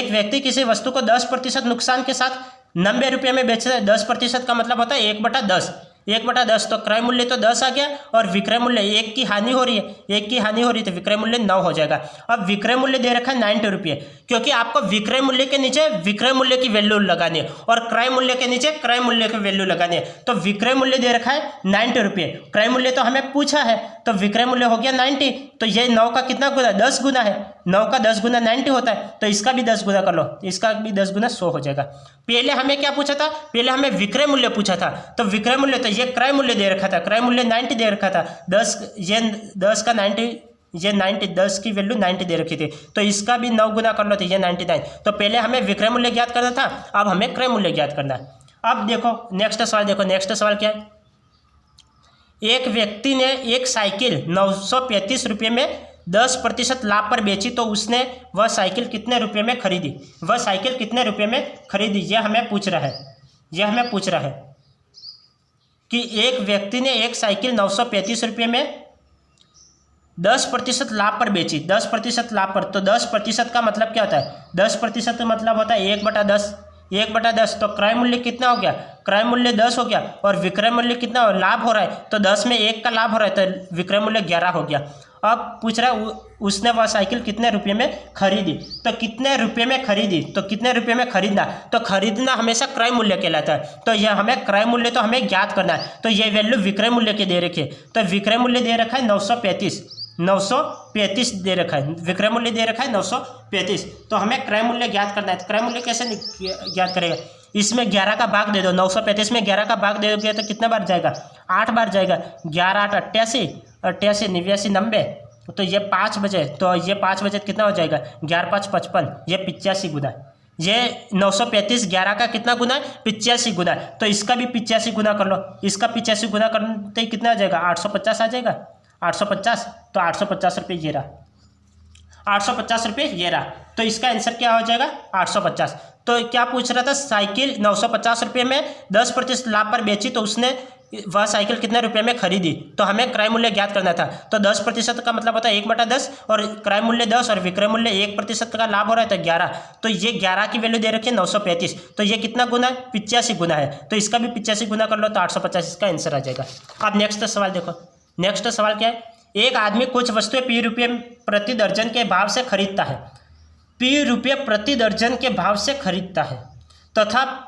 व्यक्ति किसी वस्तु को 10% नुकसान के साथ 90 रुपये में बेच रहा है। 10% का मतलब होता है 1/10, 1/10। तो क्रय मूल्य तो 10 आ गया और विक्रय मूल्य 1 की हानि हो रही है, 1 की हानि हो रही है, तो विक्रय मूल्य 9 हो जाएगा। अब विक्रय मूल्य दे रखा है 90 रुपये, क्योंकि आपको विक्रय मूल्य के नीचे विक्रय मूल्य की वैल्यू लगानी है और क्रय मूल्य के नीचे क्रय मूल्य की वैल्यू लगानी है। तो विक्रय मूल्य दे रखा है 90 रुपये, क्रय मूल्य तो हमें पूछा है, तो विक्रय मूल्य हो गया 90। तो ये 9 का कितना गुना, 10 गुना है, 9 का 10 गुना 90 होता है, तो इसका भी 10 गुना कर लो, इसका भी 10 गुना 100 हो जाएगा। पहले हमें क्या पूछा था, पहले हमें विक्रय मूल्य पूछा था, तो विक्रय मूल्य तो ये क्रय मूल्य दे रखा था, क्रय मूल्य 90 दे रखा था, 10 का 90, ये 90, 10 की वैल्यू 90 दे रखी थी, तो इसका भी 9 गुना कर लो, तो ये 99। तो पहले हमें विक्रय मूल्य ज्ञात करना था, अब हमें क्रय मूल्य ज्ञात करना है। अब देखो नेक्स्ट सवाल, देखो नेक्स्ट सवाल क्या है, एक व्यक्ति ने एक साइकिल 935 रुपये में 10% लाभ पर बेची, तो उसने वह साइकिल कितने रुपये में खरीदी, वह साइकिल कितने रुपये में खरीदी, यह हमें पूछ रहा है, यह हमें पूछ रहा है कि एक व्यक्ति ने एक साइकिल 935 रुपये में 10% लाभ पर बेची, 10% लाभ पर। तो 10% का मतलब क्या होता है, 10% का मतलब होता है 1/10, 1/10। तो क्रय मूल्य कितना हो गया, क्रय मूल्य 10 हो गया और विक्रय मूल्य कितना लाभ हो रहा है, तो 10 में 1 का लाभ हो रहा है, तो विक्रय मूल्य 11 हो गया। अब पूछ रहा है उसने वह साइकिल कितने रुपये में खरीदी। तो कितने रुपये में खरीदी, तो कितने रुपये में खरीदना, तो खरीदना हमेशा क्रय मूल्य कहलाता है। तो यह हमें क्रय मूल्य तो हमें ज्ञात करना है। तो ये वैल्यू विक्रय मूल्य के दे रखी है। तो विक्रय मूल्य दे रखा है 935 दे रखा है, विक्रय मूल्य दे रखा है 935। तो हमें क्रय मूल्य ज्ञात करना है। तो क्रय मूल्य कैसे ज्ञात करेगा, इसमें 11 का भाग दे दो, 935 में 11 का भाग दे दोगे तो कितना बार जाएगा, 8 बार जाएगा। 11 8 88, 88 89 90, तो ये 5 बजे, तो ये 5 बजे कितना हो जाएगा, 11 5 55, ये 85 गुना। ये 935 11 का कितना गुना है, 85 गुना। तो इसका भी 85 गुना कर लो, इसका 85 गुना करते ही कितना आ जाएगा, 850 आ जाएगा, 850। तो 850 रुपये ये रहा, 850 रुपये ये रहा। तो इसका आंसर क्या हो जाएगा, 850। तो क्या पूछ रहा था, साइकिल 950 रुपये में 10% लाभ पर बेची, तो उसने वह साइकिल कितने रुपये में खरीदी। तो हमें क्रय मूल्य ज्ञात करना था। तो 10% का मतलब होता है 1/10, और क्रय मूल्य 10 और विक्रय मूल्य 1% का लाभ हो रहा है तो 11। तो ये 11 की वैल्यू दे रखी है 935। तो ये कितना गुना है, 85 गुना है। तो इसका भी 85 गुना कर लो तो 850 इसका आंसर आ जाएगा। अब नेक्स्ट सवाल देखो, नेक्स्ट सवाल क्या है, एक आदमी कुछ वस्तुएं P रुपये प्रति दर्जन के भाव से खरीदता है, P रुपये प्रति दर्जन के भाव से खरीदता है तथा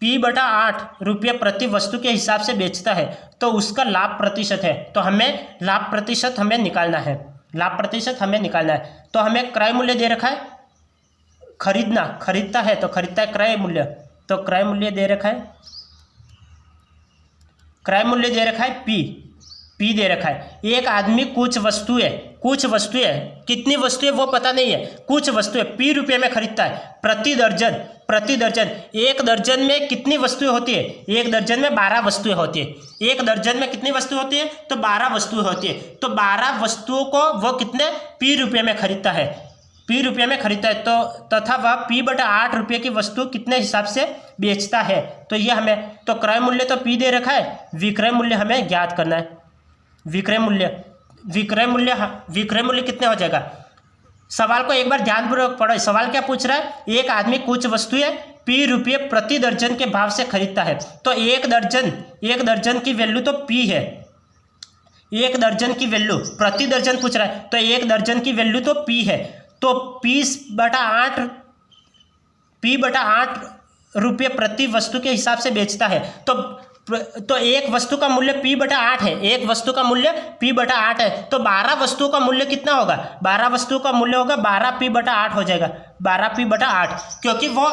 P/8 रुपये प्रति वस्तु के हिसाब से बेचता है, तो उसका लाभ प्रतिशत है। तो हमें लाभ प्रतिशत हमें निकालना है, लाभ प्रतिशत हमें निकालना है। तो हमें क्रय मूल्य दे रखा है, खरीदना, खरीदता है तो खरीदता है क्रय मूल्य, तो क्रय मूल्य दे रखा है, क्रय मूल्य दे रखा है P दे रखा है। एक आदमी कुछ वस्तुएं कितनी वस्तुएं वो पता नहीं है, कुछ वस्तुएं P रुपये में खरीदता है प्रति दर्जन। एक दर्जन में कितनी वस्तुएं होती है, एक दर्जन में 12 वस्तुएं होती है। एक दर्जन में कितनी वस्तुएं होती है, तो 12 वस्तुएं होती है। तो 12 वस्तुओं को वो कितने P रुपये में खरीदता है, P रुपये में खरीदता है। तो तथा वह P/8 रुपये की वस्तु कितने हिसाब से बेचता है। तो ये हमें, तो क्रय मूल्य तो P दे रखा है, विक्रय मूल्य हमें ज्ञात करना है। विक्रय मूल्य कितने हो जाएगा। सवाल को एक बार ध्यानपूर्वक पढ़ो। सवाल क्या पूछ रहा है, एक आदमी कुछ वस्तुएं P रुपये प्रति दर्जन के भाव से खरीदता है। तो एक दर्जन की वैल्यू तो P है, एक दर्जन की वैल्यू, प्रति दर्जन पूछ रहा है तो एक दर्जन की वैल्यू तो P है। तो P/8 रुपये प्रति वस्तु के हिसाब से बेचता है। तो एक वस्तु का मूल्य P/8 है, एक वस्तु का मूल्य P/8 है। तो 12 वस्तुओं का मूल्य कितना होगा, 12 वस्तुओं का मूल्य होगा 12 P/8 हो जाएगा, 12 P/8, क्योंकि वो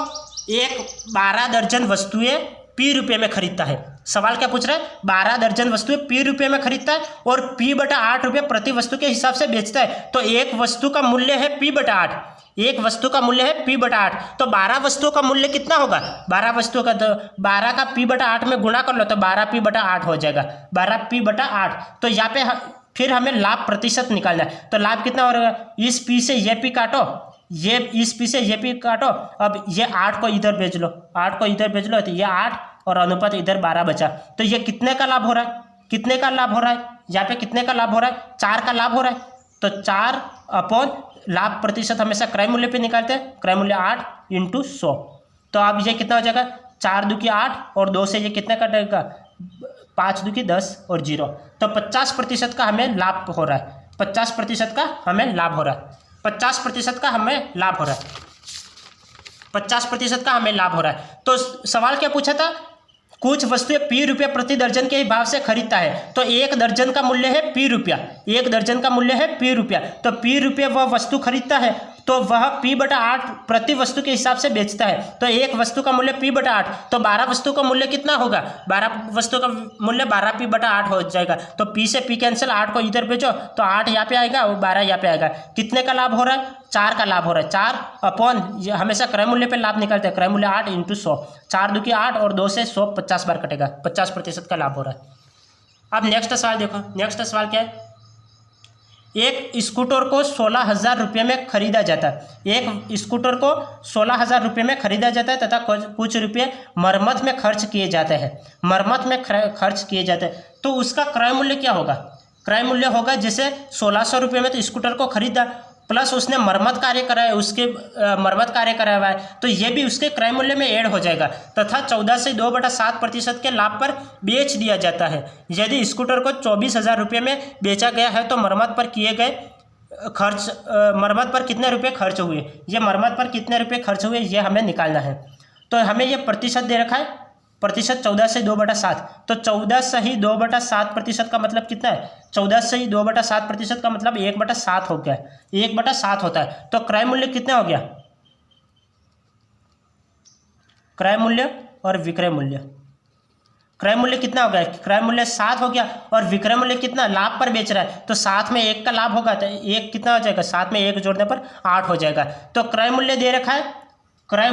12 दर्जन वस्तुएं P रुपये में खरीदता है। सवाल क्या पूछ रहा है, 12 दर्जन वस्तुएं P रुपये में खरीदता है और P/8 रुपये प्रति वस्तु के हिसाब से बेचता है। तो एक वस्तु का मूल्य है P/8, एक वस्तु का मूल्य है P/8। तो 12 वस्तुओं का मूल्य कितना होगा, 12 वस्तुओं का, तो 12 का P/8 में गुणा कर लो तो 12 P/8 हो जाएगा, 12 P/8। तो यहाँ पे फिर हमें लाभ प्रतिशत निकालना है। तो लाभ कितना हो रहा है, इस P से ये P काटो, ये इस P से ये P काटो। अब ये 8 को इधर भेज लो, 8 को इधर भेज लो, तो ये 8 और अनुपात इधर 12 बचा। तो ये कितने का लाभ हो रहा है, कितने का लाभ हो रहा है, यहाँ पे कितने का लाभ हो रहा है, 4 का लाभ हो रहा है। तो 4 अपॉन लाभ प्रतिशत हमेशा क्रय मूल्य पे निकालते हैं, क्रय मूल्य 8 × 100। तो अब ये कितना हो जाएगा, 4 दूकी 8 और 2 से ये कितना कटेगा, 5 दूकी 10 और 0। तो 50% का हमें लाभ हो रहा है, 50% का हमें लाभ हो रहा है, 50% का हमें लाभ हो रहा है, 50% का हमें लाभ हो रहा है। तो सवाल क्या पूछा था, कुछ वस्तुएं P रुपये प्रति दर्जन के भाव से खरीदता है। तो एक दर्जन का मूल्य है P रुपया, एक दर्जन का मूल्य है P रुपया। तो P रुपये वह वस्तु खरीदता है, तो वह P/8 प्रति वस्तु के हिसाब से बेचता है। तो एक वस्तु का मूल्य P/8, तो 12 वस्तु का मूल्य कितना होगा, 12 वस्तु का मूल्य 12 P/8 हो जाएगा। तो P से P कैंसिल, 8 को इधर भेजो तो 8 यहाँ पे आएगा और 12 यहाँ पे आएगा। कितने का लाभ हो रहा है, 4 का लाभ हो रहा है। 4 अपॉन, हमेशा क्रय मूल्य पे लाभ निकालते हैं, क्रय मूल्य 8 × 100, 4 दूकी 8 और 2 से 100 50 बार कटेगा, 50% का लाभ हो रहा है। अब नेक्स्ट सवाल देखो, नेक्स्ट सवाल क्या है, एक स्कूटर को 16,000 रुपये में खरीदा जाता है, एक स्कूटर को 16,000 रुपये में खरीदा जाता है तथा कुछ रुपये मरम्मत में खर्च किए जाते हैं, मरम्मत में खर्च किए जाते हैं। तो उसका क्रय मूल्य क्या होगा, क्रय मूल्य होगा जैसे 1600 रुपये में तो स्कूटर को खरीदा, प्लस उसने मरम्मत कार्य कराया, उसके मरम्मत कार्य कराया हुआ है, तो ये भी उसके क्रय मूल्य में ऐड हो जाएगा। तथा 14 से 2/7% के लाभ पर बेच दिया जाता है। यदि स्कूटर को 24,000 रुपये में बेचा गया है तो मरम्मत पर किए गए खर्च, मरम्मत पर कितने रुपये खर्च हुए, ये मरम्मत पर कितने रुपये खर्च हुए ये हमें निकालना है। तो हमें ये प्रतिशत दे रखा है, प्रतिशत 14 से 2/7, तो 14 से ही 2/7% का मतलब कितना है, 14 से ही 2/7% का मतलब 1/7 हो गया, 1/7 होता है। तो क्रय मूल्य कितना हो गया, क्रय मूल्य और विक्रय मूल्य, क्रय मूल्य कितना हो गया, क्रय मूल्य 7 हो गया और विक्रय मूल्य कितना, लाभ पर बेच रहा है तो 7 में 1 का लाभ होगा तो 1 कितना हो जाएगा, 7 में 1 जोड़ने पर 8 हो जाएगा। तो क्रय मूल्य दे रखा है, क्रय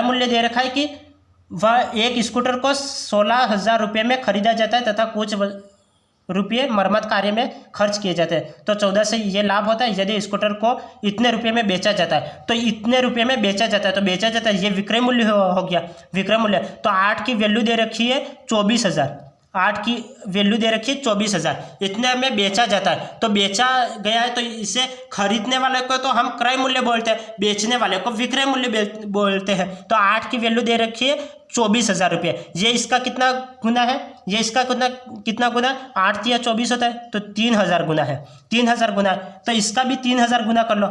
मूल्य दे रखा है कि वह एक स्कूटर को 16,000 रुपये में खरीदा जाता है तथा कुछ रुपये मरम्मत कार्य में खर्च किए जाते हैं। तो 14 से ये लाभ होता है। यदि स्कूटर को इतने रुपये में बेचा जाता है तो इतने रुपये में बेचा जाता है, तो बेचा जाता है, ये विक्रय मूल्य हो गया, विक्रय मूल्य। तो 8 की वैल्यू दे रखी है 24,000, 8 की वैल्यू दे रखी है 24,000, इतने में बेचा जाता है। तो बेचा गया है तो इसे खरीदने वाले को तो हम क्रय मूल्य बोलते हैं, बेचने वाले को विक्रय मूल्य बोलते हैं। तो 8 की वैल्यू दे रखी है 24,000 रुपये। ये इसका कितना गुना है, ये इसका कितना गुना, 8 या 24 होता है तो 3,000 गुना है, 3,000 गुना है। तो इसका भी 3,000 गुना कर लो,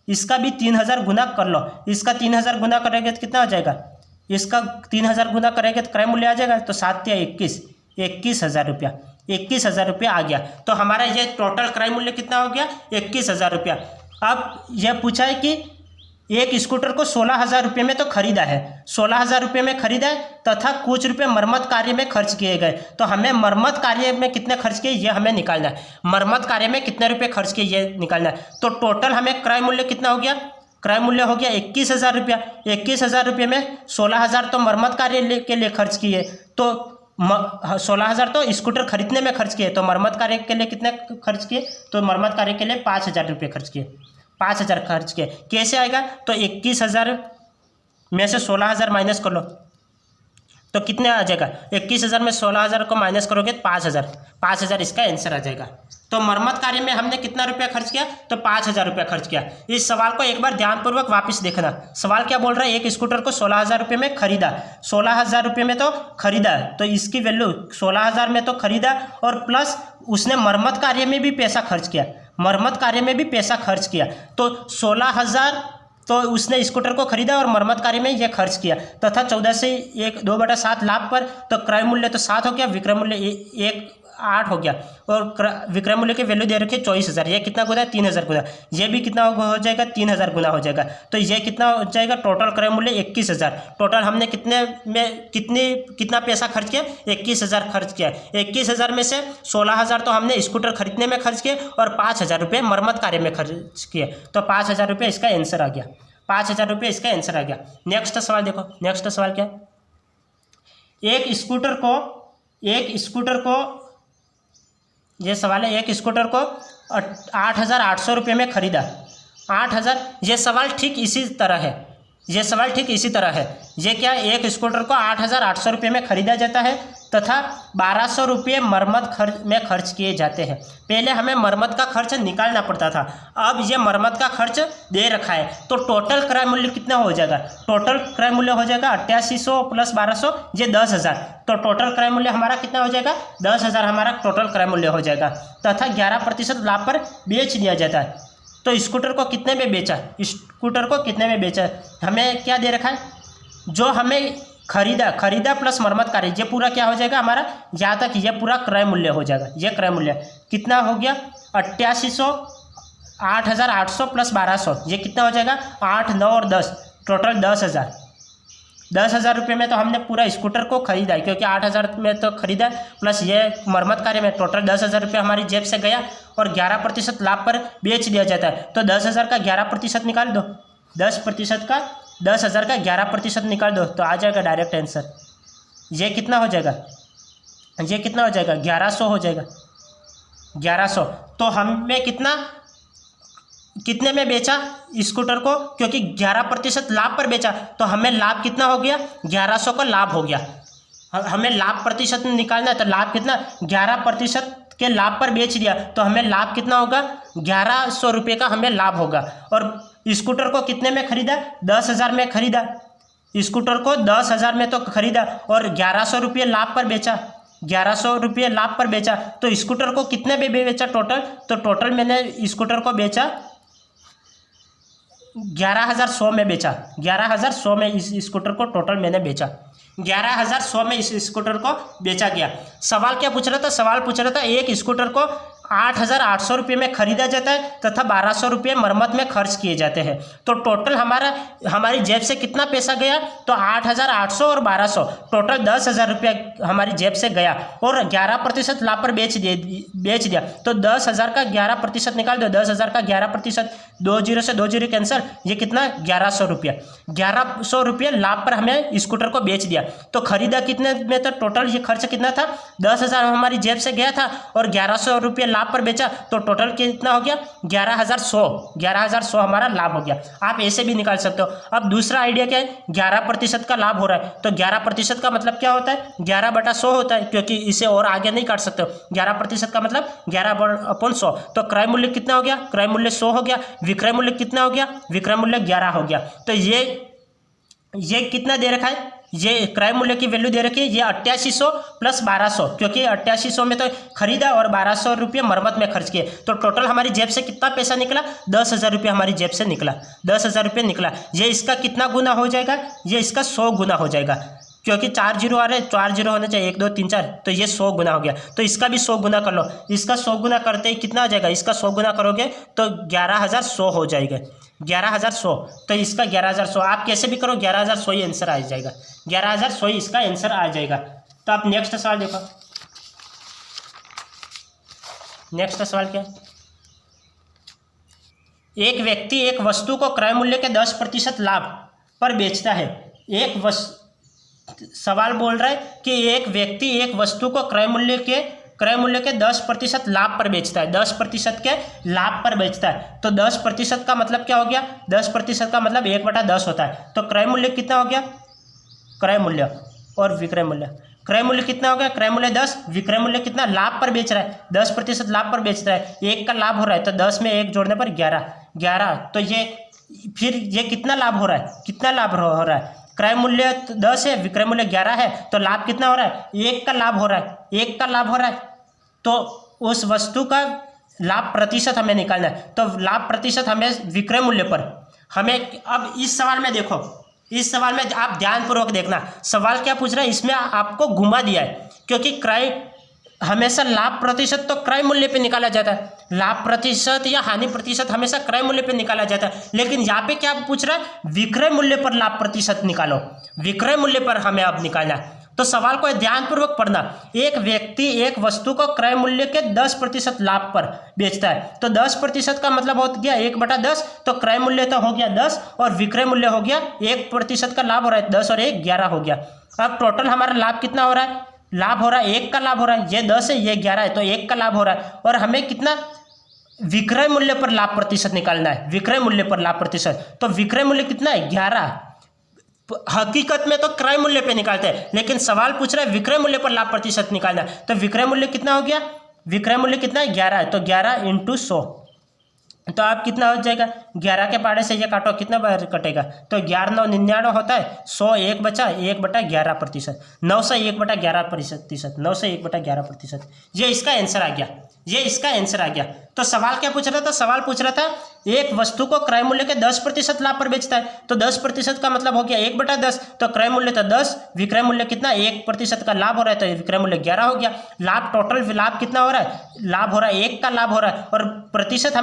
इसका भी 3,000 गुना कर लो, इसका 3,000 गुना करेंगे तो कितना हो जाएगा, इसका 3,000 गुना करेंगे तो क्रय मूल्य आ जाएगा। तो 7 या 21,000 रुपया, 21,000 रुपया आ गया। तो हमारा ये टोटल क्रय मूल्य कितना हो गया, 21,000 रुपया। अब यह पूछा है कि एक स्कूटर को 16,000 रुपये में तो खरीदा है, 16,000 रुपये में खरीदा है तथा कुछ रुपये मरम्मत कार्य में खर्च किए गए। तो हमें मरम्मत कार्य में कितने खर्च किए ये हमें निकालना है, मरम्मत कार्य में कितने रुपये खर्च किए ये निकालना है। तो टोटल हमें क्रय मूल्य कितना हो गया, क्रय मूल्य हो गया 21,000 रुपया। 21,000 रुपये में 16,000 तो मरम्मत कार्य के लिए खर्च किए, तो 16,000 तो स्कूटर खरीदने में खर्च किए, तो मरम्मत कार्य के लिए कितने खर्च किए, तो मरम्मत कार्य के लिए 5,000 रुपये खर्च किए, 5,000 खर्च किए। कैसे आएगा, तो 21,000 में से 16,000 माइनस कर लो तो कितने आ जाएगा, 21,000 में 16,000 को माइनस करोगे तो 5,000 इसका आंसर आ जाएगा। तो मरम्मत कार्य में हमने कितना रुपया खर्च किया, तो 5,000 रुपया खर्च किया। इस सवाल को एक बार ध्यानपूर्वक वापस देखना। सवाल क्या बोल रहा है, एक स्कूटर को 16,000 रुपये में खरीदा, 16,000 रुपये में तो खरीदा, तो इसकी वैल्यू 16,000 में तो खरीदा और प्लस उसने मरम्मत कार्य में भी पैसा खर्च किया, मरम्मत कार्य में भी पैसा खर्च किया। तो 16,000 तो उसने स्कूटर को खरीदा और मरम्मत कार्य में यह खर्च किया तथा 14 से 2/7 लाभ पर, तो क्रय मूल्य तो 7 हो गया, विक्रय मूल्य 8 हो गया और विक्रय मूल्य की वैल्यू दे रखी है 24,000। ये कितना गुना है, 3,000 गुना, ये भी कितना हो जाएगा, 3,000 गुना हो जाएगा। तो ये कितना हो जाएगा, टोटल क्रय मूल्य 21,000। टोटल हमने कितना पैसा खर्च किया, 21,000 खर्च किया। 21,000 में से 16,000 तो हमने स्कूटर खरीदने में खर्च किए और 5,000 रुपये मरम्मत कार्य में खर्च किए, तो 5,000 रुपये इसका आंसर आ गया, 5,000 रुपये इसका आंसर आ गया। नेक्स्ट सवाल देखो, नेक्स्ट सवाल क्या है, एक स्कूटर को ये सवाल है, एक स्कूटर को 8,800 रुपये में खरीदा, 8,000। ये सवाल ठीक इसी तरह है, ये सवाल ठीक इसी तरह है। ये क्या, एक स्कूटर को 8,800 रुपये में खरीदा जाता है तथा 1,200 रुपये मरम्मत में खर्च किए जाते हैं। पहले हमें मरम्मत का खर्च निकालना पड़ता था, अब ये मरम्मत का खर्च दे रखा है। तो टोटल क्रय मूल्य कितना हो जाएगा, टोटल क्रय मूल्य हो जाएगा 8800 प्लस 1,200, ये 10,000। तो टोटल क्रय मूल्य हमारा कितना हो जाएगा, 10,000 हमारा टोटल क्रय मूल्य हो जाएगा तथा 11% लाभ पर बेच दिया जाता है। तो स्कूटर को कितने में बेचा, स्कूटर को कितने में बेचा, हमें क्या दे रखा है, जो हमें खरीदा प्लस मरम्मत कार्य, ये पूरा क्या हो जाएगा हमारा, यहाँ तक ये पूरा क्रय मूल्य हो जाएगा। ये क्रय मूल्य कितना हो गया, 8800, 8,800 प्लस 1,200, ये कितना हो जाएगा, 8, 9 और 10, टोटल 10,000। 10,000 रुपये में तो हमने पूरा स्कूटर को खरीदा, क्योंकि 8,000 में तो खरीदा प्लस ये मरम्मत कार्य में टोटल 10,000 रुपये हमारी जेब से गया और 11% लाभ पर बेच दिया जाता है। तो 10,000 का 11% निकाल दो, 10% का 10,000 का 11% निकाल दो तो आ जाएगा डायरेक्ट आंसर। ये कितना हो जाएगा, ये कितना हो जाएगा, 1,100 हो जाएगा, 1,100। तो हमें कितने में बेचा स्कूटर को, क्योंकि 11% लाभ पर बेचा, तो हमें लाभ कितना हो गया, 1,100 का लाभ हो गया। हमें लाभ प्रतिशत निकालना है, तो लाभ कितना, 11% के लाभ पर बेच दिया तो हमें लाभ कितना होगा, 1100 रुपये का हमें लाभ होगा। और स्कूटर को कितने में खरीदा, 10,000 में खरीदा, स्कूटर को 10,000 में तो खरीदा और 1100 रुपये लाभ पर बेचा, 1100 रुपये लाभ पर बेचा। तो स्कूटर को कितने में बेचा टोटल, तो टोटल मैंने स्कूटर को बेचा 11,100 में बेचा, 11,100 में इस स्कूटर को टोटल मैंने बेचा, 11,100 में इस स्कूटर को बेचा गया। सवाल क्या पूछ रहा था, सवाल पूछ रहा था एक स्कूटर को 8,800 रुपये में खरीदा जाता है तथा 1,200 रुपये मरम्मत में खर्च किए जाते हैं। तो टोटल हमारी जेब से कितना पैसा गया, तो 8,800 और 1,200 टोटल 10,000 रुपये हमारी जेब से गया। और 11% लाभ पर बेच दिया तो 10,000 का 11% निकाल दो, 10,000 का 11%, 2 जीरो से 2 जीरो कैंसर, ये कितना 1,100 रुपये, 1,100 रुपये लाभ पर हमें स्कूटर को बेच दिया। तो खरीदा कितने में, तो टोटल ये खर्च कितना था, 10,000 हमारी जेब से गया था और 1,100 रुपये लाभ पर बेचा तो टोटल कितना हो गया, 11,100 हमारा लाभ हो गया। आप ऐसे भी निकाल सकते हो। अब दूसरा आइडिया क्या है, 11% का लाभ हो रहा है तो 11% का मतलब क्या होता है, 11/100 होता है, क्योंकि इसे और आगे नहीं काट सकते हो। 11% का मतलब 11/100। तो क्रय मूल्य कितना हो गया, क्रय मूल्य 100 हो गया। विक्रय मूल्य कितना हो गया, विक्रय मूल्य 11 हो गया। तो ये कितना दे रखा है, ये क्रय मूल्य की वैल्यू दे रखी है, ये 8800 प्लस 1,200, क्योंकि 8800 में तो खरीदा और 1,200 रुपये मरम्मत में खर्च किए। तो टोटल हमारी जेब से कितना पैसा निकला, 10,000 रुपये हमारी जेब से निकला, 10,000 रुपये निकला। ये इसका कितना गुना हो जाएगा, ये इसका 100 गुना हो जाएगा, क्योंकि 4 जीरो आ रहे, 4 जीरो होने चाहिए, 1 2 3 4, तो ये 100 गुना हो गया। तो इसका भी 100 गुना कर लो, इसका 100 गुना करते ही कितना आ जाएगा, इसका 100 गुना करोगे तो 11,100 हो जाएगा, 11,100। तो इसका 11,100 आप कैसे भी करो, 11,100 ही आंसर आ जाएगा, 11,100 ही इसका आंसर आ जाएगा। तो आप नेक्स्ट सवाल देखो, नेक्स्ट सवाल क्या है, एक व्यक्ति एक वस्तु को क्रय मूल्य के 10% लाभ पर बेचता है। सवाल बोल रहा है कि एक व्यक्ति एक वस्तु को क्रय मूल्य के 10% लाभ पर बेचता है, 10% के लाभ पर बेचता है। तो 10% का मतलब क्या हो गया, 10% का मतलब 1/10 होता है। तो क्रय मूल्य कितना हो गया, क्रय मूल्य और विक्रय मूल्य, क्रय मूल्य कितना हो गया, क्रय मूल्य 10, विक्रय मूल्य कितना, लाभ पर बेच रहा है, 10% लाभ पर बेच रहा है, 1 का लाभ हो रहा है तो 10 में 1 जोड़ने पर 11। तो ये कितना लाभ हो रहा है, कितना लाभ हो रहा है, क्रय मूल्य 10 है, विक्रय मूल्य 11 है, तो लाभ कितना हो रहा है, 1 का लाभ हो रहा है, 1 का लाभ हो रहा है। तो उस वस्तु का लाभ प्रतिशत हमें निकालना है। तो लाभ प्रतिशत हमें विक्रय मूल्य पर हमें, अब इस सवाल में देखो, इस सवाल में आप ध्यानपूर्वक देखना, सवाल क्या पूछ रहा है, इसमें आपको घुमा दिया है, क्योंकि क्रय हमेशा लाभ प्रतिशत तो क्रय मूल्य पे निकाला जाता है, लाभ प्रतिशत या हानि प्रतिशत हमेशा क्रय मूल्य पे निकाला जाता है। लेकिन यहाँ पे क्या पूछ रहा है, विक्रय मूल्य पर लाभ प्रतिशत निकालो, विक्रय मूल्य पर हमें अब निकालना है। तो सवाल को ध्यानपूर्वक पढ़ना, एक व्यक्ति एक वस्तु को क्रय मूल्य के 10% लाभ पर बेचता है। तो 10% का मतलब हो गया 1/10, तो क्रय मूल्य तो हो गया 10 और विक्रय मूल्य हो गया 1% का लाभ हो रहा है, 10 और 1 11 हो गया। अब टोटल हमारा लाभ कितना हो रहा है, लाभ हो रहा है 1 का लाभ हो रहा है, ये 10 है ये 11 है, तो 1 का लाभ हो रहा है। और हमें कितना विक्रय मूल्य पर लाभ प्रतिशत निकालना है, विक्रय मूल्य पर लाभ प्रतिशत। तो विक्रय मूल्य कितना है 11, हकीकत में तो क्रय मूल्य पे निकालते हैं, लेकिन सवाल पूछ रहा है विक्रय मूल्य पर लाभ प्रतिशत निकालना है। तो विक्रय मूल्य कितना हो गया, विक्रय मूल्य कितना है 11 है, तो 11 × 100, तो आप कितना हो जाएगा, 11 के पाड़े से ये काटो कितना बार कटेगा, तो 11 9 99 होता है, 100 1 बचा 1/11%, 9 से 1/11%, 9 से 1/11%, ये इसका आंसर आ गया, ये इसका आंसर आ गया। तो सवाल क्या पूछ रहा था, सवाल पूछ रहा था एक वस्तु को क्रय मूल्य के 10% लाभ पर बेचता है। तो 10% का मतलब हो गया 1/10, तो क्रय मूल्य तो 10, विक्रय मूल्य कितना 1% का लाभ हो रहा है, तो विक्रय मूल्य 11 हो गया। लाभ टोटल लाभ कितना हो रहा है, लाभ हो रहा है 1 का लाभ हो रहा है, और प्रतिशत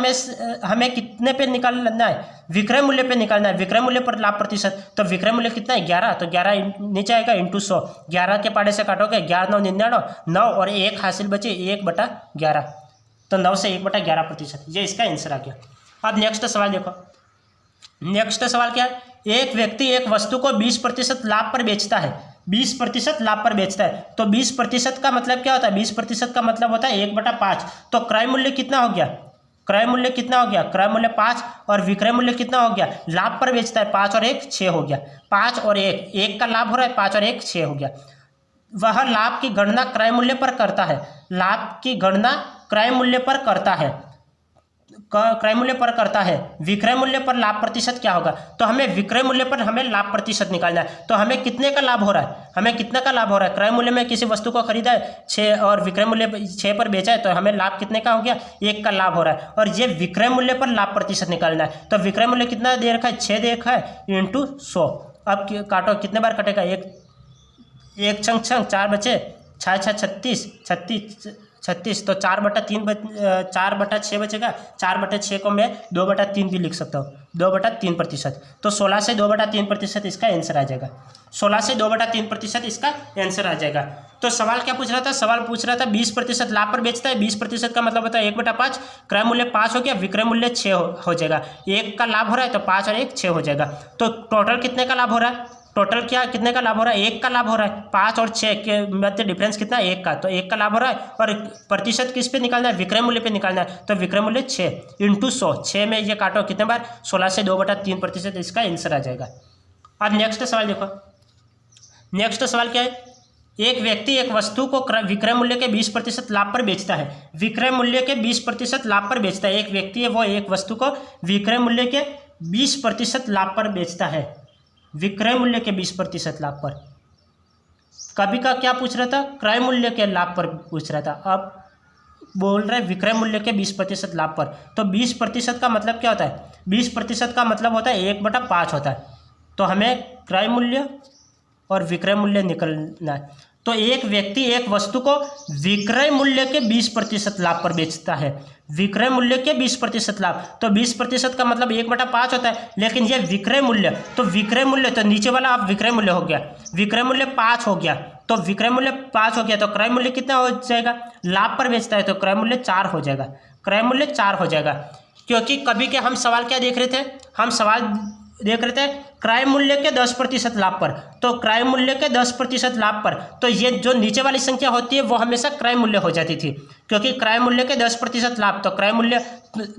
हमें कितने पे निकालना है, विक्रय मूल्य पे निकालना है, विक्रय मूल्य पर लाभ प्रतिशत। तो विक्रय मूल्य कितना है 11, तो 11 नीचे आएगा × 100, 11 के पाड़े से काटोगे 11 9 99, 9 और 1 हासिल बचे 1/11, तो 9 से 1/11%, ये इसका आंसर आ गया। अब नेक्स्ट सवाल देखो, नेक्स्ट सवाल क्या है, एक व्यक्ति एक वस्तु को 20% लाभ पर बेचता है, 20% लाभ पर बेचता है। तो 20% का मतलब क्या होता है, 20% का मतलब होता है 1/5। तो क्रय मूल्य कितना हो गया, क्रय मूल्य कितना हो गया, क्रय मूल्य 5 और विक्रय मूल्य कितना हो गया, लाभ पर बेचता है 5 और 1 6 हो गया, 5 और 1 का लाभ हो रहा है, 5 और 1 6 हो गया। वह लाभ की गणना क्रय मूल्य पर करता है। लाभ की गणना क्रय मूल्य पर करता है, क्रय मूल्य पर करता है। विक्रय मूल्य पर लाभ प्रतिशत क्या होगा? तो हमें विक्रय मूल्य पर हमें लाभ प्रतिशत निकालना है। तो हमें कितने का लाभ हो रहा है? हमें कितने का लाभ हो रहा है? क्रय मूल्य में किसी वस्तु को खरीदा है 6 और विक्रय मूल्य 6 पर बेचा है, तो हमें लाभ कितने का हो गया? 1 का लाभ हो रहा है। और ये विक्रय मूल्य पर लाभ प्रतिशत निकालना है। तो विक्रय मूल्य कितना दे रखा है? 6 दे रखा है इंटू 100। अब काटो, कितने बार कटेगा? एक छंग 4 बचे, 6 6 36, तो 4/6 बचेगा। 4/6 को मैं 2/3 भी लिख सकता हूँ, 2/3%। तो 16 से 2/3% इसका आंसर आ जाएगा। 16 से 2/3% इसका आंसर आ जाएगा। तो सवाल क्या पूछ रहा था? सवाल पूछ रहा था 20% लाभ पर बेचता है। 20% का मतलब होता है 1/5। क्रय मूल्य 5 हो गया, विक्रय मूल्य 6 हो जाएगा। 1 का लाभ हो रहा है तो 5 और 1 6 हो जाएगा। तो टोटल कितने का लाभ हो रहा है? टोटल क्या कितने का लाभ हो रहा है? 1 का लाभ हो रहा है। 5 और 6 के मध्य डिफरेंस कितना है? 1 का। तो 1 का लाभ हो रहा है। और प्रतिशत किस पे निकालना है? विक्रय मूल्य पे निकालना है। तो विक्रय मूल्य 6 इंटू 100, 6 में ये काटो कितने बार? 16 से 2/3% इसका आंसर आ जाएगा। अब नेक्स्ट सवाल देखो। नेक्स्ट सवाल क्या है? एक व्यक्ति एक वस्तु को विक्रय मूल्य के 20% लाभ पर बेचता है। विक्रय मूल्य के 20% लाभ पर बेचता है। एक व्यक्ति है, वो एक वस्तु को विक्रय मूल्य के 20% लाभ पर बेचता है। विक्रय मूल्य के 20% लाभ पर। कभी का क्या पूछ रहा था? क्रय मूल्य के लाभ पर पूछ रहा था। अब बोल रहे विक्रय मूल्य के 20% लाभ पर। तो 20% का मतलब क्या होता है? 20% का मतलब होता है 1/5 होता है। तो हमें क्रय मूल्य और विक्रय मूल्य निकलना है। तो एक व्यक्ति एक वस्तु को विक्रय मूल्य के 20% लाभ पर बेचता है। विक्रय मूल्य के 20% लाभ, तो 20% का मतलब 1/5 होता है। लेकिन ये विक्रय मूल्य, तो विक्रय मूल्य तो नीचे वाला आप विक्रय मूल्य हो गया, विक्रय मूल्य 5 हो गया। तो विक्रय मूल्य 5 हो गया, तो क्रय मूल्य कितना हो जाएगा? लाभ पर बेचता है तो क्रय मूल्य 4 हो जाएगा। क्रय मूल्य 4 हो जाएगा। क्योंकि कभी के हम सवाल क्या देख रहे थे? हम सवाल देख रहे थे क्रय मूल्य के 10% लाभ पर। तो क्रय मूल्य के 10% लाभ पर, तो ये जो नीचे वाली संख्या होती है वो हमेशा क्रय मूल्य हो जाती थी। क्योंकि क्रय मूल्य के 10% लाभ, तो क्रय मूल्य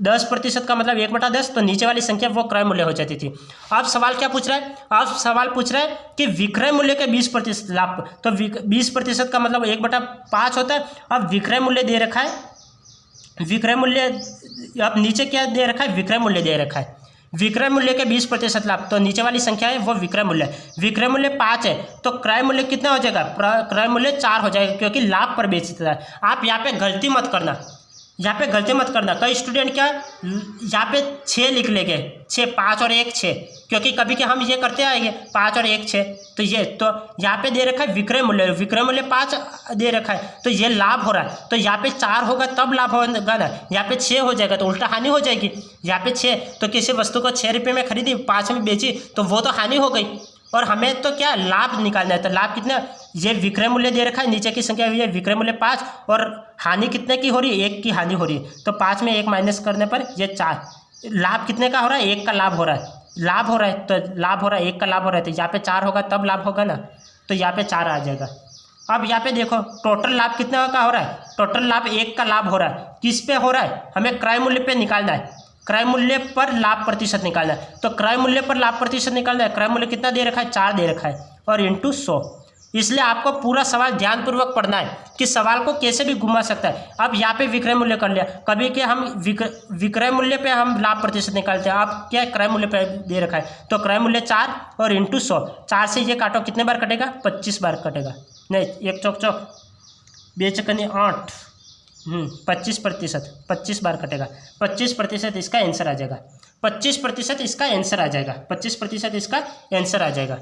10% का मतलब 1/10, तो नीचे वाली संख्या वो क्रय मूल्य हो जाती थी। अब सवाल क्या पूछ रहा है? अब सवाल पूछ रहा है कि विक्रय मूल्य के 20% लाभ, तो 20% का मतलब 1/5 होता है। अब विक्रय मूल्य दे रखा है, विक्रय मूल्य अब नीचे क्या दे रखा है? विक्रय मूल्य दे रखा है। विक्रय मूल्य के 20% लाभ, तो नीचे वाली संख्या है वो विक्रय मूल्य। विक्रय मूल्य 5 है, तो क्रय मूल्य कितना हो जाएगा? क्रय मूल्य 4 हो जाएगा, क्योंकि लाभ पर बेचता है। आप यहाँ पे गलती मत करना, यहाँ पे गलती मत करना। कई स्टूडेंट क्या यहाँ पे 6 लिख लेंगे, 6, 5 और 1 6, क्योंकि कभी के हम ये करते आएंगे 5 और 1 6। तो ये तो यहाँ पे दे रखा है विक्रय मूल्य, विक्रय मूल्य 5 दे रखा है, तो ये लाभ हो रहा है। तो यहाँ पे 4 होगा तब लाभ होगा ना, यहाँ पे 6 हो जाएगा तो उल्टा हानि हो जाएगी। यहाँ पे 6, तो किसी वस्तु को 6 रुपये में खरीदी, 5 में बेची, तो वो तो हानि हो गई। और हमें तो क्या लाभ निकालना है। तो लाभ कितना? ये विक्रय मूल्य दे रखा है, नीचे की संख्या हुई है विक्रय मूल्य 5, और हानि कितने की हो रही है? 1 की हानि हो रही है। तो 5 में 1 माइनस करने पर ये 4। लाभ कितने का हो रहा है? 1 का लाभ हो रहा है। लाभ हो रहा है तो लाभ हो रहा है, 1 का लाभ हो रहा है, तो यहाँ पे 4 होगा तब लाभ होगा ना, तो यहाँ पे 4 आ जाएगा। अब यहाँ पे देखो टोटल लाभ कितने का हो रहा है? टोटल लाभ 1 का लाभ हो रहा है। किस पे हो रहा है? हमें क्रय मूल्य पे निकालना है। क्रय मूल्य पर लाभ प्रतिशत निकालना है। तो क्रय मूल्य पर लाभ प्रतिशत निकालना है। क्रय मूल्य कितना दे रखा है? 4 दे रखा है, और इंटू 100। इसलिए आपको पूरा सवाल ध्यानपूर्वक पढ़ना है कि सवाल को कैसे भी घुमा सकता है। अब यहाँ पे विक्रय मूल्य कर लिया, कभी के हम विक्रय मूल्य पे हम लाभ प्रतिशत निकालते हैं। अब क्या क्रय मूल्य पे दे रखा है, तो क्रय मूल्य 4 और इंटू 100। 4 से ये काटो कितने बार कटेगा? 25 बार कटेगा। नहीं, 1 चौक चौक, बेचकनी 8, 25%, 25 बार कटेगा। 25% इसका आंसर आ जाएगा। 25% इसका आंसर आ जाएगा। 25% इसका आंसर आ जाएगा।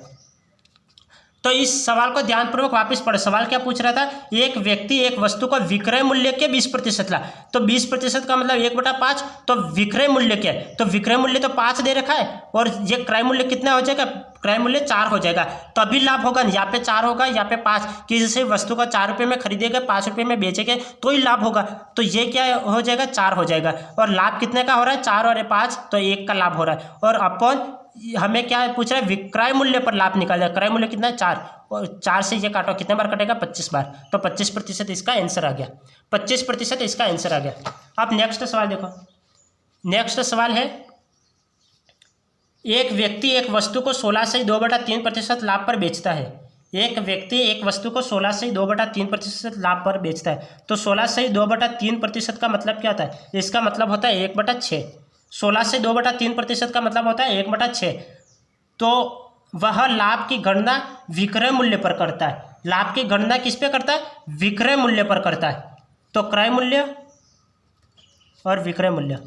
तो इस सवाल को ध्यानपूर्वक वापस पढ़ो। सवाल क्या पूछ रहा था? एक व्यक्ति एक वस्तु को विक्रय मूल्य के 20% ला, तो 20% का मतलब 1/5, तो विक्रय मूल्य क्या है? तो विक्रय मूल्य तो 5 दे रखा है, और ये क्रय मूल्य कितना हो जाएगा? क्रय मूल्य 4 हो जाएगा, तभी लाभ होगा। यहाँ पे 4 होगा, यहाँ पे 5। किसी वस्तु को 4 रुपये में खरीदेगा, 5 रुपये में बेचेंगे तो ही लाभ होगा। तो ये क्या हो जाएगा? 4 हो जाएगा। और लाभ कितने का हो रहा है? 4 और 5, तो 1 का लाभ हो रहा है। और अपॉन हमें क्या पूछ रहा है? विक्रय मूल्य पर लाभ निकालना है। क्रय मूल्य कितना है? 4, और 4 से ये काटो कितने बार कटेगा? 25 बार। तो 25% इसका आंसर आ गया। 25% इसका आंसर आ गया। अब नेक्स्ट सवाल देखो। नेक्स्ट सवाल है, एक व्यक्ति एक वस्तु को 16 से 2/3% लाभ पर बेचता है। एक व्यक्ति एक वस्तु को 16/2/3% लाभ पर बेचता है। तो 16/2/3% का मतलब क्या होता है? इसका मतलब होता है 1/6। 16/2/3% का मतलब होता है 1/6। तो वह लाभ की गणना विक्रय मूल्य पर करता है। लाभ की गणना किस पे करता है? विक्रय मूल्य पर करता है। तो क्रय मूल्य और विक्रय मूल्य,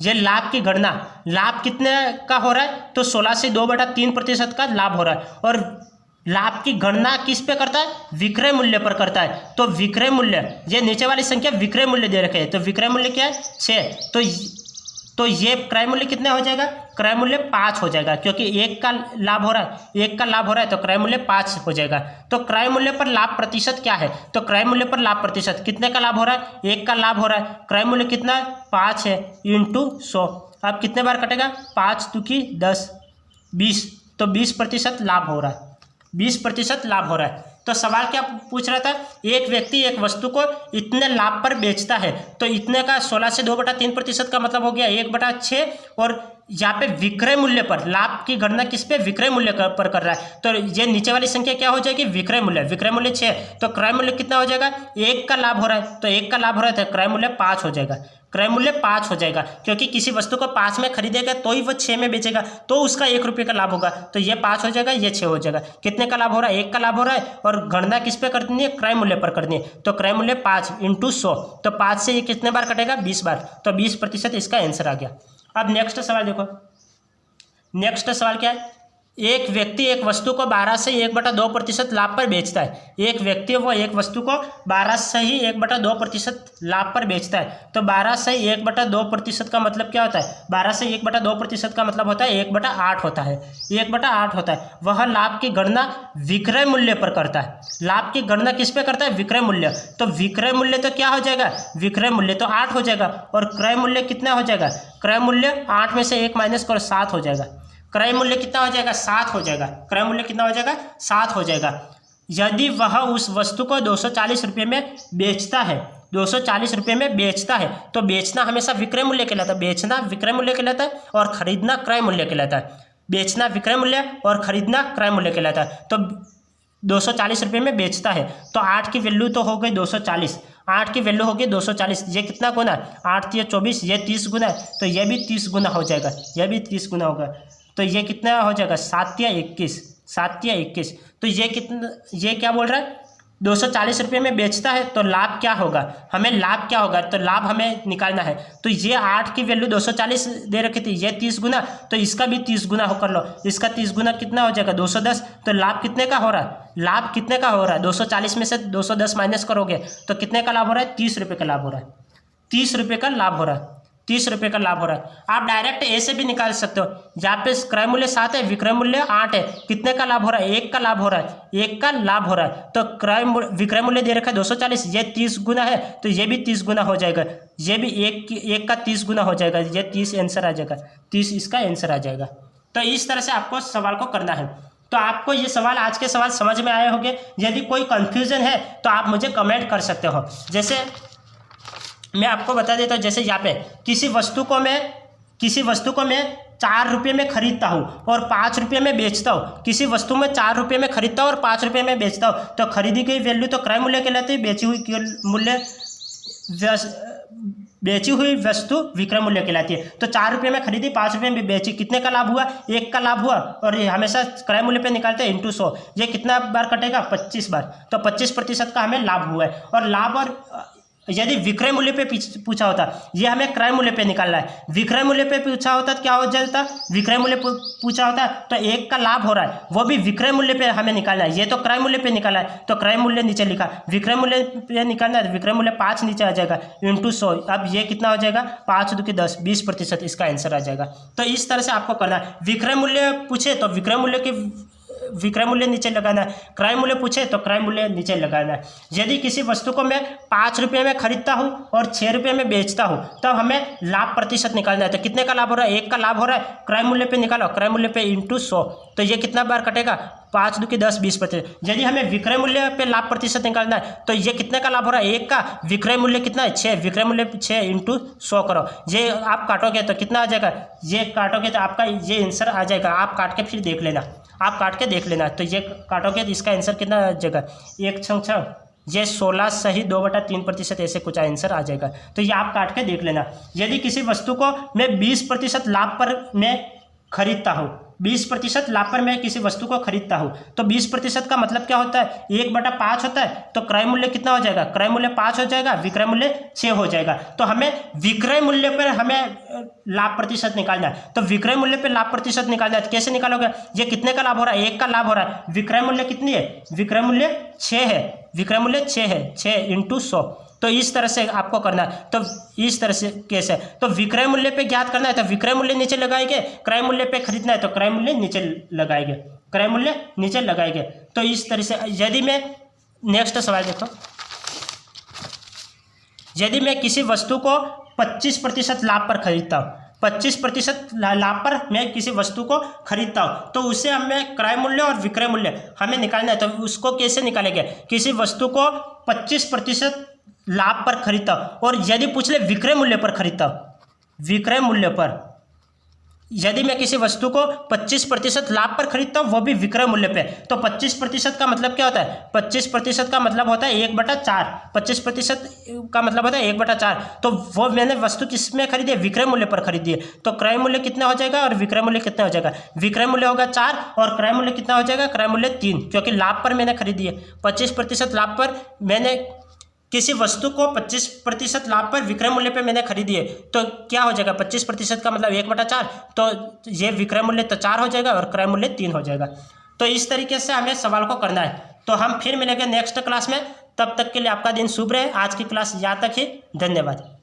ये लाभ की गणना, लाभ कितने का हो रहा है? तो 16/2/3% का लाभ हो रहा है। और लाभ की गणना किस पे करता है? विक्रय मूल्य पर करता है। तो विक्रय मूल्य, ये नीचे वाली संख्या विक्रय मूल्य दे रखे हैं, तो विक्रय मूल्य क्या है? 6। तो ये क्रय मूल्य कितना हो जाएगा? क्रय मूल्य 5 हो जाएगा, क्योंकि 1 का लाभ हो रहा है, 1 का लाभ हो रहा है, तो क्रय मूल्य 5 हो जाएगा। तो क्रय मूल्य पर लाभ प्रतिशत क्या है? तो क्रय मूल्य पर लाभ प्रतिशत कितने का लाभ हो रहा है? 1 का लाभ हो रहा है। क्रय मूल्य कितना? 5 है इंटू 100। अब कितने बार कटेगा? 5 दूनी 10, 20। तो 20% लाभ हो रहा है, 20% लाभ हो रहा है। तो सवाल क्या पूछ रहा था? एक व्यक्ति एक वस्तु को इतने लाभ पर बेचता है, तो इतने का 16/2/3% का मतलब हो गया 1/6। और यहाँ पे विक्रय मूल्य पर लाभ की गणना किस पे? विक्रय मूल्य पर कर रहा है। तो ये नीचे वाली संख्या क्या हो जाएगी? विक्रय मूल्य। विक्रय मूल्य 6, तो क्रय मूल्य कितना हो जाएगा? 1 का लाभ हो रहा है, तो 1 का लाभ हो रहा है, तो क्रय मूल्य 5 हो जाएगा। क्रय मूल्य 5 हो जाएगा, क्योंकि किसी वस्तु को 5 में खरीदेगा तो ही वो 6 में बेचेगा, तो उसका 1 रुपये का लाभ होगा। तो ये 5 हो जाएगा, ये 6 हो जाएगा। कितने का लाभ हो रहा है? 1 का लाभ हो रहा है। और गणना किस पे करनी है? क्रय मूल्य पर करनी है। तो क्रय मूल्य 5 इंटू 100, तो 5 से ये कितने बार कटेगा? 20 बार। तो 20% इसका आंसर आ गया। अब नेक्स्ट सवाल देखो। नेक्स्ट सवाल क्या है? एक व्यक्ति एक वस्तु को 12 से 1/2% लाभ पर बेचता है। एक व्यक्ति वो एक वस्तु को 12 से ही 1/2% लाभ पर बेचता है। तो 12 से 1/2% का मतलब क्या होता है? 12 से 1/2% का मतलब होता है 1/8 होता है। 1/8 होता है। वह लाभ की गणना विक्रय मूल्य पर करता है। लाभ की गणना किस पे करता है? विक्रय मूल्य। तो विक्रय मूल्य तो क्या हो जाएगा? विक्रय मूल्य तो 8 हो जाएगा। और क्रय मूल्य कितना हो जाएगा? क्रय मूल्य 8 में से 1 माइनस करो, 7 हो जाएगा। क्रय मूल्य कितना हो जाएगा? 7 हो जाएगा। क्रय मूल्य कितना हो जाएगा? 7 हो जाएगा। यदि वह उस वस्तु को 240 रुपये में बेचता है, 240 रुपये में बेचता है, तो बेचना हमेशा विक्रय मूल्य कहलाता है। बेचना विक्रय मूल्य कहलाता है और खरीदना क्रय मूल्य कहलाता है। बेचना विक्रय मूल्य और खरीदना क्रय मूल्य कहलाता है। तो 240 रुपये में बेचता है, तो 8 की वैल्यू तो हो गई 240, 8 की वैल्यू होगी 240। ये कितना गुना है? 8 या 24, ये 30 गुना है, तो ये भी 30 गुना हो जाएगा, ये भी 30 गुना होगा। तो ये कितना हो जाएगा? 7 या 21, 7 या 21। तो ये कितना, ये क्या बोल रहा है? 240 रुपये में बेचता है, तो लाभ क्या होगा? हमें लाभ क्या होगा? तो लाभ हमें निकालना है। तो ये 8 की वैल्यू 240 दे रखी थी, ये 30 गुना, तो इसका भी 30 गुना हो कर लो। इसका 30 गुना कितना हो जाएगा? 210। तो लाभ कितने का हो रहा है? लाभ कितने का हो रहा है? 240 में से 210 माइनस करोगे तो कितने का लाभ हो रहा है? 30 रुपये का लाभ हो रहा है। 30 रुपये का लाभ हो रहा है। 30 रुपये का लाभ हो रहा है। आप डायरेक्ट ऐसे भी निकाल सकते हो। जहाँ पे क्रय मूल्य 7 है, विक्रय मूल्य 8 है, कितने का लाभ हो रहा है? 1 का लाभ हो रहा है। 1 का लाभ हो रहा है। तो विक्रय मूल्य दे रखा है 240, ये 30 गुना है, तो ये भी 30 गुना हो जाएगा। ये भी 1 का 30 गुना हो जाएगा। ये 30 आंसर आ जाएगा, 30 इसका आंसर आ जाएगा। तो इस तरह से आपको सवाल को करना है। तो आपको ये सवाल, आज के सवाल समझ में आए होंगे। यदि कोई कन्फ्यूजन है तो आप मुझे कमेंट कर सकते हो। जैसे मैं आपको बता देता हूँ, जैसे यहाँ पे किसी वस्तु को मैं 4 रुपये में खरीदता हूँ और 5 रुपये में बेचता हूँ। किसी वस्तु में 4 रुपये में खरीदता हूँ और 5 रुपये में बेचता हूँ, तो खरीदी गई वैल्यू तो क्रय मूल्य कहलाती है, बेची हुई वस्तु विक्रय मूल्य कहलाती है। तो 4 रुपये में खरीदी, 5 रुपये में बेची, कितने का लाभ हुआ? 1 का लाभ हुआ। और ये हमेशा क्रय मूल्य पे निकालते हैं इंटू 100। ये कितना बार कटेगा? 25 बार। तो 25% का हमें लाभ हुआ है। और लाभ, और यदि विक्रय मूल्य पे पूछा होता, ये हमें क्रय मूल्य पे निकालना है। विक्रय मूल्य पे पूछा होता तो क्या हो जाता? विक्रय मूल्य पूछा होता तो 1 का लाभ हो रहा है, वो भी विक्रय मूल्य पे हमें निकालना है। ये तो क्रय मूल्य पे निकाला है, तो क्रय मूल्य नीचे लिखा। विक्रय मूल्य पे निकालना है, विक्रय मूल्य 5 नीचे आ जाएगा इंटू 100। अब ये कितना हो जाएगा? 5 दूनी 10, 20% इसका आंसर आ जाएगा। तो इस तरह से आपको करना है। विक्रय मूल्य पूछे तो विक्रय मूल्य नीचे लगाना है। क्रय मूल्य पूछे तो क्रय मूल्य नीचे लगाना है। यदि किसी वस्तु को मैं 5 रुपये में खरीदता हूँ और 6 रुपये में बेचता हूँ, तब हमें लाभ प्रतिशत निकालना है। तो कितने का लाभ हो रहा है? 1 का लाभ हो रहा है। क्रय मूल्य पे निकालो, क्रय मूल्य पे इंटू 100। तो ये कितना बार कटेगा? 5 दूनी 10 20%। यदि हमें विक्रय मूल्य पे लाभ प्रतिशत निकालना है तो ये कितने का लाभ हो रहा है, 1 का। विक्रय मूल्य कितना है, 6, विक्रय मूल्य 6 × 100 करो। ये आप काटोगे तो कितना आ जाएगा, ये काटोगे तो आपका ये आंसर आ जाएगा। आप काट के फिर देख लेना, आप काट के देख लेना। तो ये काटोगे तो इसका आंसर कितना आ जाएगा, 1 6 ये 16 सही 2/3% ऐसे कुछ आंसर आ जाएगा। तो ये आप काट के देख लेना। यदि किसी वस्तु को मैं 20% लाभ पर मैं खरीदता हूँ, 20% लाभ पर मैं किसी वस्तु को खरीदता हूँ, तो 20% का मतलब क्या होता है, 1/5 होता है। तो क्रय मूल्य कितना हो जाएगा, क्रय मूल्य 5 हो जाएगा, विक्रय मूल्य 6 हो जाएगा। तो हमें विक्रय मूल्य पर हमें लाभ प्रतिशत निकालना है। तो विक्रय मूल्य पर लाभ प्रतिशत निकालना है, कैसे निकालोगे, ये कितने का लाभ हो रहा है, 1 का लाभ हो रहा है। विक्रय मूल्य कितनी है, विक्रय मूल्य 6 है, विक्रय मूल्य 6 है, 6 × 100। तो इस तरह से आपको करना है। तो इस तरह से कैसे, तो विक्रय मूल्य पे ज्ञात करना है तो विक्रय मूल्य नीचे लगाएंगे, क्रय मूल्य पे खरीदना है तो क्रय मूल्य नीचे लगाएंगे, क्रय मूल्य नीचे लगाएंगे। तो इस तरह से यदि मैं नेक्स्ट सवाल देखो, यदि मैं किसी वस्तु को 25% लाभ पर खरीदता हूँ, 25% लाभ पर मैं किसी वस्तु को खरीदता हूँ, तो उसे हमें क्रय मूल्य और विक्रय मूल्य हमें निकालना है। तो उसको कैसे निकालेंगे, किसी वस्तु को 25% लाभ पर खरीदता हूँ, और यदि पूछ ले विक्रय मूल्य पर खरीदता हूँ, विक्रय मूल्य पर यदि मैं किसी वस्तु को 25% लाभ पर खरीदता हूँ, वो भी विक्रय मूल्य पे, तो 25% का मतलब क्या होता है, 25% का मतलब होता है 1/4, 25% का मतलब होता है 1/4। तो वो मैंने वस्तु किस में खरीदी है, विक्रय मूल्य पर खरीदी है। तो क्रय मूल्य कितना हो जाएगा और विक्रय मूल्य कितना हो जाएगा, विक्रय मूल्य होगा 4 और क्रय मूल्य कितना हो जाएगा, क्रय मूल्य 3, क्योंकि लाभ पर मैंने खरीदी है। 25% लाभ पर मैंने किसी वस्तु को 25% लाभ पर विक्रय मूल्य पे मैंने खरीदी है, तो क्या हो जाएगा, 25% का मतलब 1/4, तो ये विक्रय मूल्य तो 4 हो जाएगा और क्रय मूल्य 3 हो जाएगा। तो इस तरीके से हमें सवाल को करना है। तो हम फिर मिलेंगे नेक्स्ट क्लास में, तब तक के लिए आपका दिन शुभ रहे। आज की क्लास यहाँ तक ही, धन्यवाद।